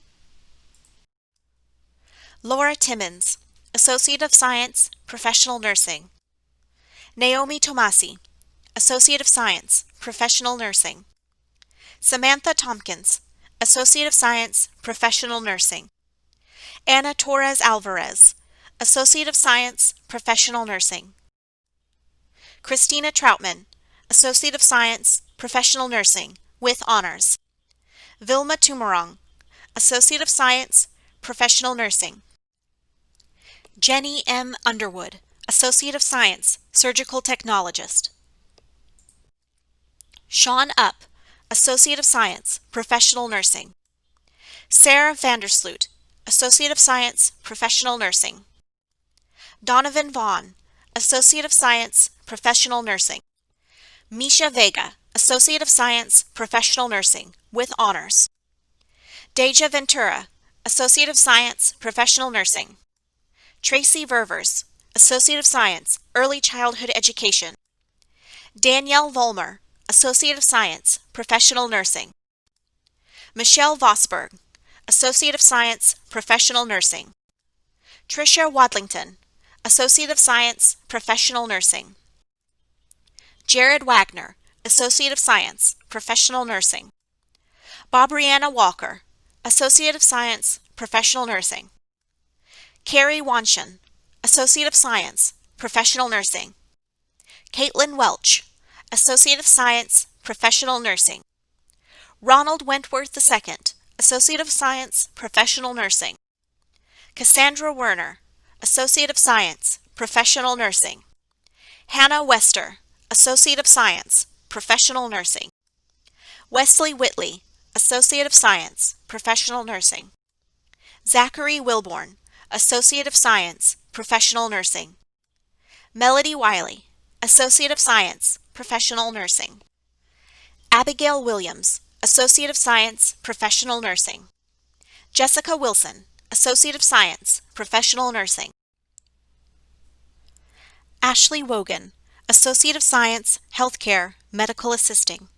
Laura Timmons, Associate of Science, Professional Nursing. Naomi Tomasi, Associate of Science, Professional Nursing. Samantha Tompkins, Associate of Science, Professional Nursing. Anna Torres Alvarez, Associate of Science, Professional Nursing. Christina Troutman, Associate of Science, Professional Nursing, with honors. Vilma Tumarong, Associate of Science, Professional Nursing. Jenny M. Underwood, Associate of Science, Surgical Technologist. Sean Upp, Associate of Science, Professional Nursing. Sarah Vandersloot, Associate of Science, Professional Nursing. Donovan Vaughn, Associate of Science, Professional Nursing. Misha Vega, Associate of Science, Professional Nursing, with honors. Deja Ventura, Associate of Science, Professional Nursing. Tracy Ververs, Associate of Science, Early Childhood Education. Danielle Volmer, Associate of Science, Professional Nursing. Michelle Vosberg, Associate of Science, Professional Nursing. Tricia Wadlington, Associate of Science, Professional Nursing. Jared Wagner, Associate of Science, Professional Nursing. Bobrianna Walker, Associate of Science, Professional Nursing. Carrie Wanshan, Associate of Science, Professional Nursing. Caitlin Welch, Associate of Science, Professional Nursing. Ronald Wentworth II, Associate of Science, Professional Nursing. Cassandra Werner, Associate of Science, Professional Nursing. Hannah Wester, Associate of Science, Professional Nursing. Wesley Whitley, Associate of Science, Professional Nursing. Zachary Wilborn, Associate of Science, Professional Nursing. Melody Wiley, Associate of Science, Professional Nursing. Abigail Williams, Associate of Science, Professional Nursing. Jessica Wilson, Associate of Science, Professional Nursing. Ashley Wogan, Associate of Science, Healthcare, Medical Assisting.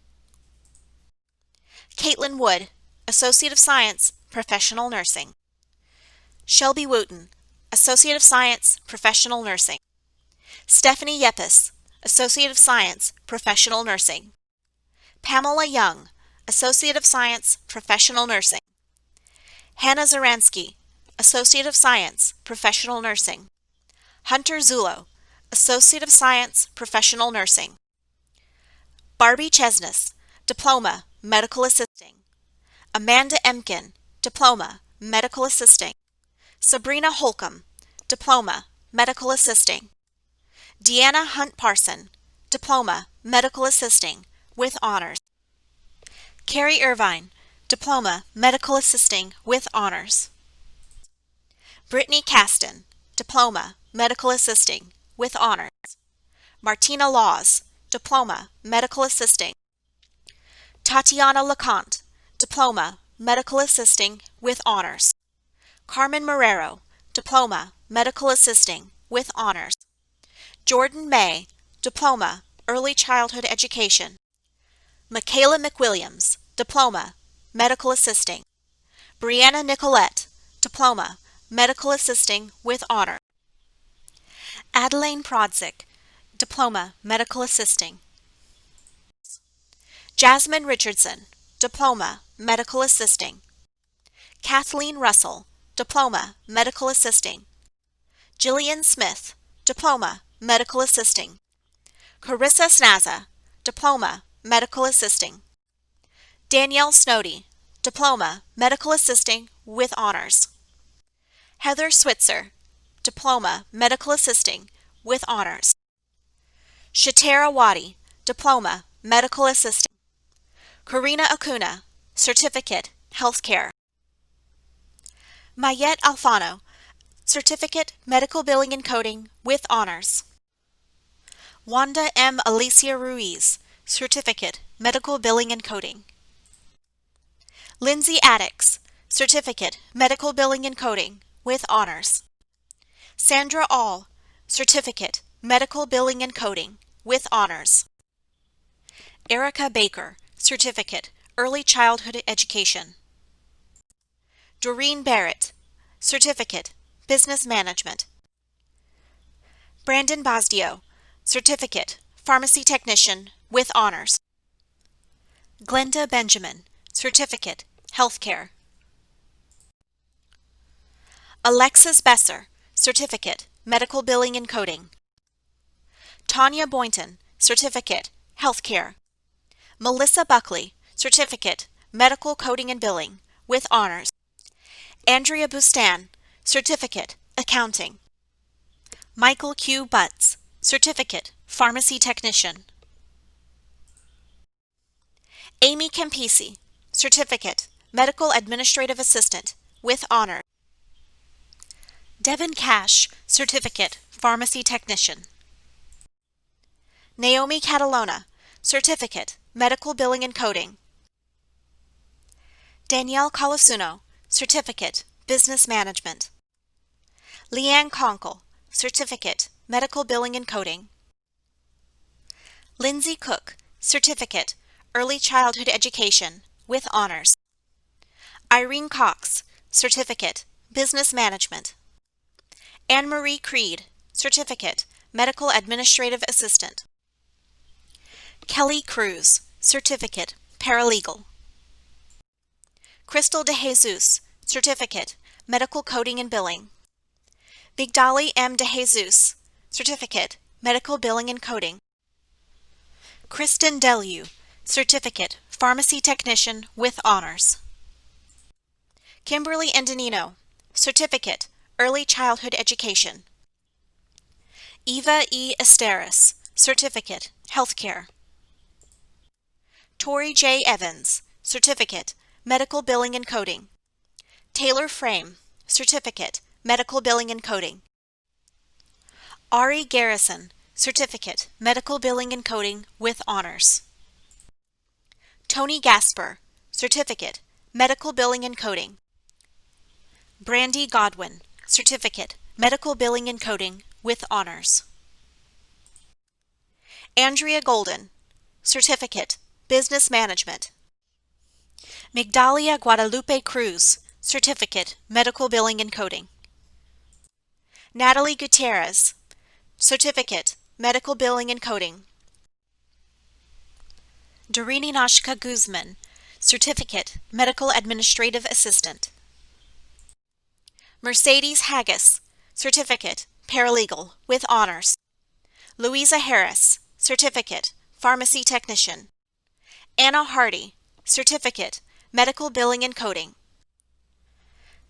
Caitlin Wood, Associate of Science, Professional Nursing. Shelby Wooten, Associate of Science, Professional Nursing. Stephanie Yepis, Associate of Science, Professional Nursing. Pamela Young, Associate of Science, Professional Nursing. Hannah Zaransky, Associate of Science, Professional Nursing. Hunter Zulo, Associate of Science, Professional Nursing. Barbie Chesnes, Diploma, Medical Assisting. Amanda Emkin, Diploma, Medical Assisting. Sabrina Holcomb, Diploma, Medical Assisting. Deanna Hunt Parson, Diploma, Medical Assisting, with honors. Carrie Irvine, Diploma, Medical Assisting, with honors. Brittany Caston, Diploma, Medical Assisting, with honors. Martina Laws, Diploma, Medical Assisting. Tatiana LeConte, Diploma, Medical Assisting, with honors. Carmen Marrero, Diploma, Medical Assisting, with honors. Jordan May, Diploma, Early Childhood Education. Michaela McWilliams, Diploma, Medical Assisting. Brianna Nicolette, Diploma, Medical Assisting with Honor. Adeline Prodzik, Diploma, Medical Assisting. Jasmine Richardson, Diploma, Medical Assisting. Kathleen Russell, Diploma, Medical Assisting. Jillian Smith, Diploma, Medical Assisting. Carissa Snaza, Diploma, Medical Assisting. Danielle Snowdy, Diploma, Medical Assisting with Honors. Heather Switzer, Diploma, Medical Assisting with Honors. Shatara Wadi, Diploma, Medical Assisting. Karina Acuna, Certificate, Healthcare. Mayette Alfano, Certificate, Medical Billing and Coding with Honors. Wanda M. Alicia Ruiz, Certificate, Medical Billing and Coding. Lindsay Addix, Certificate, Medical Billing and Coding with Honors. Sandra All, Certificate, Medical Billing and Coding with Honors. Erica Baker, Certificate, Early Childhood Education. Doreen Barrett, Certificate, Business Management. Brandon Bosdio, Certificate, Pharmacy Technician with Honors. Glenda Benjamin, Certificate, Healthcare. Alexis Besser, Certificate, Medical Billing and Coding. Tanya Boynton, Certificate, Healthcare. Melissa Buckley, Certificate, Medical Coding and Billing with Honors. Andrea Bustan, Certificate, Accounting. Michael Q. Butts, Certificate, Pharmacy Technician. Amy Campisi, Certificate, Medical Administrative Assistant with Honor. Devin Cash, Certificate, Pharmacy Technician. Naomi Catalona, Certificate, Medical Billing and Coding. Danielle Colasuno, Certificate, Business Management. Leanne Conkle, Certificate, Medical Billing and Coding. Lindsay Cook, Certificate, Early Childhood Education with Honors. Irene Cox, Certificate, Business Management. Anne-Marie Creed, Certificate, Medical Administrative Assistant. Kelly Cruz, Certificate, Paralegal. Crystal DeJesus, Certificate, Medical Coding and Billing. Migdali M. DeJesus, Certificate, Medical Billing and Coding. Kristen Delu, Certificate, Pharmacy Technician with Honors. Kimberly Endonino, Certificate, Early Childhood Education. Eva E. Esteris, Certificate, Healthcare. Tori J. Evans, Certificate, Medical Billing and Coding. Taylor Frame, Certificate, Medical Billing and Coding. Ari Garrison, Certificate, Medical Billing and Coding with Honors. Tony Gasper, Certificate, Medical Billing and Coding. Brandy Godwin, Certificate, Medical Billing and Coding with Honors. Andrea Golden, Certificate, Business Management. Migdalia Guadalupe Cruz, Certificate, Medical Billing and Coding. Natalie Gutierrez, Certificate, Medical Billing and Coding. Dorini Nashka Guzman, Certificate, Medical Administrative Assistant. Mercedes Haggis, Certificate, Paralegal with Honors. Louisa Harris, Certificate, Pharmacy Technician. Anna Hardy, Certificate, Medical Billing and Coding.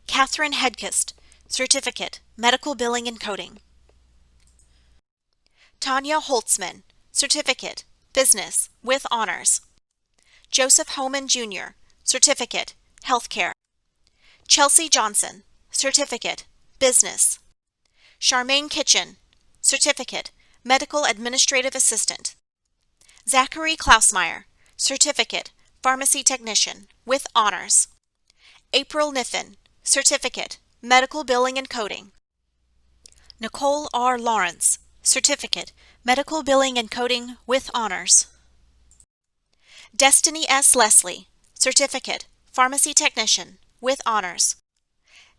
Catherine Hedkist, Certificate, Medical Billing and Coding. Tanya Holtzman, Certificate, Business with Honors. Joseph Homan Jr., Certificate, Healthcare. Chelsea Johnson, Certificate, Business. Charmaine Kitchen, Certificate, Medical Administrative Assistant. Zachary Klausmeyer, Certificate, Pharmacy Technician with Honors. April Niffen, Certificate, Medical Billing and Coding. Nicole R. Lawrence, Certificate, Medical Billing and Coding with Honors. Destiny S. Leslie, Certificate, Pharmacy Technician, with honors.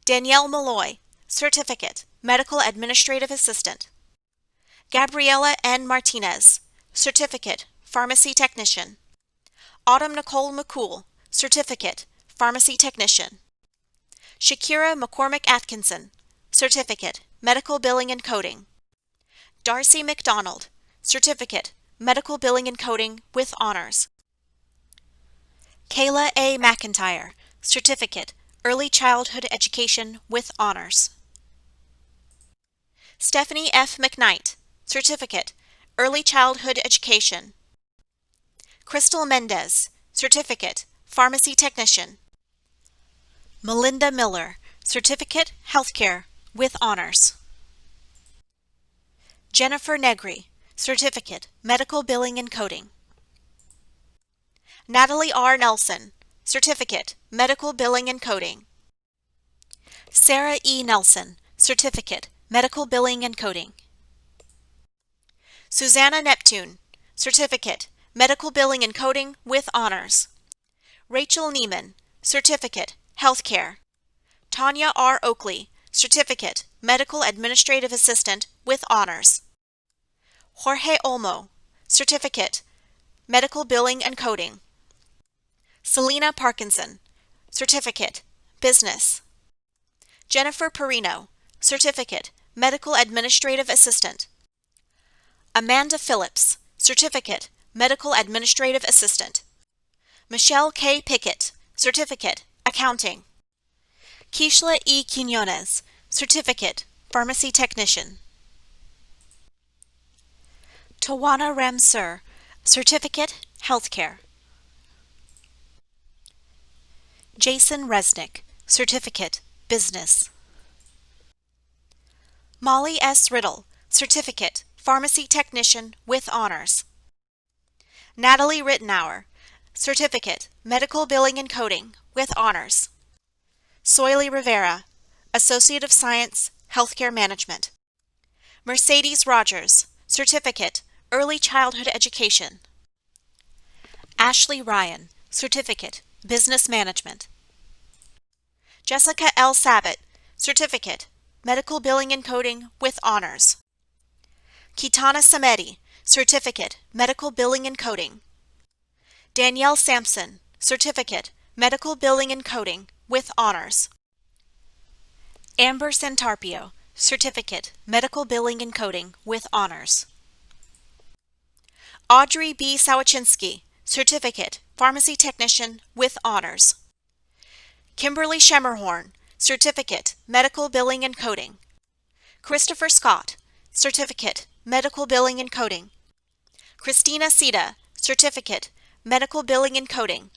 Danielle Malloy, Certificate, Medical Administrative Assistant. Gabriela N. Martinez, Certificate, Pharmacy Technician. Autumn Nicole McCool, Certificate, Pharmacy Technician. Shakira McCormick Atkinson, Certificate, Medical Billing and Coding. Darcy McDonald, Certificate, Medical Billing and Coding with honors. Kayla A. McIntyre, Certificate, Early Childhood Education with honors. Stephanie F. McKnight, Certificate, Early Childhood Education. Crystal Mendez, Certificate, Pharmacy Technician. Melinda Miller, Certificate, Healthcare, with honors. Jennifer Negri, Certificate, Medical Billing and Coding. Natalie R. Nelson, Certificate, Medical Billing and Coding. Sarah E. Nelson, Certificate, Medical Billing and Coding. Susanna Neptune, Certificate, Medical Billing and Coding with honors. Rachel Neiman, Certificate, Healthcare. Tanya R. Oakley, Certificate, Medical Administrative Assistant with honors. Jorge Olmo, Certificate, Medical Billing and Coding. Selena Parkinson, Certificate, Business. Jennifer Perino, Certificate, Medical Administrative Assistant. Amanda Phillips, Certificate, Medical Administrative Assistant. Michelle K. Pickett, Certificate, Accounting. Keishla E. Quinones, Certificate, Pharmacy Technician. Tawana Ramsur, Certificate, Healthcare. Jason Resnick, Certificate, Business. Molly S. Riddle, Certificate, Pharmacy Technician with honors. Natalie Rittenauer, Certificate, Medical Billing and Coding with honors. Soily Rivera, Associate of Science, Healthcare Management. Mercedes Rogers, Certificate, Early Childhood Education. Ashley Ryan, Certificate, Business Management. Jessica L. Sabat, Certificate, Medical Billing and Coding with honors. Kitana Samedi, Certificate, Medical Billing and Coding. Danielle Sampson, Certificate, Medical Billing and Coding with honors. Amber Santarpio, Certificate, Medical Billing and Coding with honors. Audrey B. Sawachinski, Certificate, Pharmacy Technician with honors. Kimberly Schemmerhorn, Certificate, Medical Billing and Coding. Christopher Scott, Certificate, Medical Billing and Coding. Christina Sita, Certificate, Medical Billing and Coding.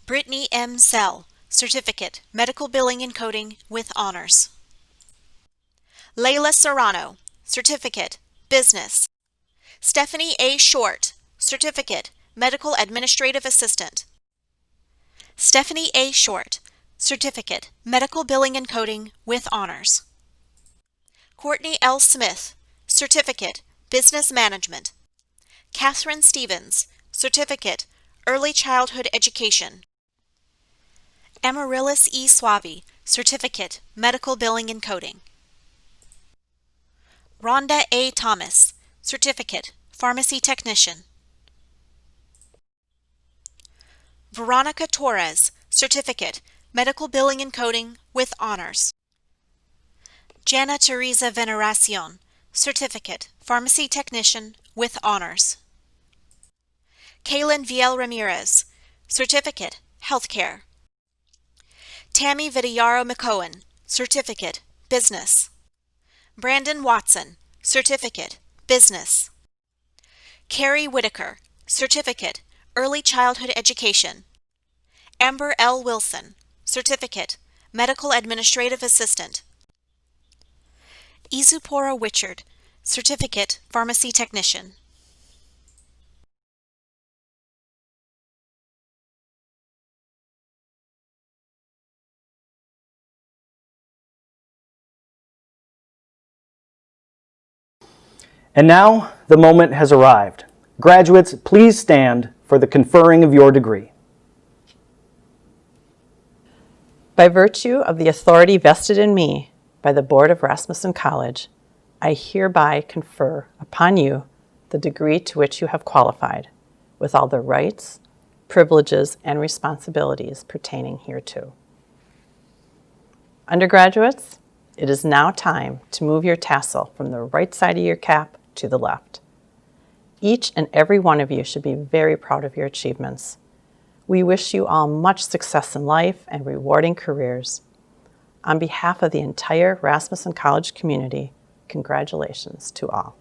Brittany M. Sell, Certificate, Medical Billing and Coding with honors. Layla Serrano, Certificate, Business. Stephanie A. Short, Certificate, Medical Administrative Assistant. Stephanie A. Short, Certificate, Medical Billing and Coding with honors. Courtney L. Smith, Certificate, Business Management. Catherine Stevens, Certificate, Early Childhood Education. Amaryllis E. Suave, Certificate, Medical Billing and Coding. Rhonda A. Thomas, Certificate, Pharmacy Technician. Veronica Torres, Certificate, Medical Billing and Coding with honors. Jana Teresa Veneracion, Certificate, Pharmacy Technician with honors. Kaylin Viel Ramirez, Certificate, Healthcare. Tammy Vidillaro McCohen, Certificate, Business. Brandon Watson, Certificate, Business. Carrie Whitaker, Certificate, Early Childhood Education. Amber L. Wilson, Certificate, Medical Administrative Assistant. Izupora Wichard, Certificate, Pharmacy Technician. And now, the moment has arrived. Graduates, please stand for the conferring of your degree. By virtue of the authority vested in me by the Board of Rasmussen College, I hereby confer upon you the degree to which you have qualified, with all the rights, privileges, and responsibilities pertaining hereto. Undergraduates, it is now time to move your tassel from the right side of your cap to the left. Each and every one of you should be very proud of your achievements. We wish you all much success in life and rewarding careers. On behalf of the entire Rasmussen College community, congratulations to all.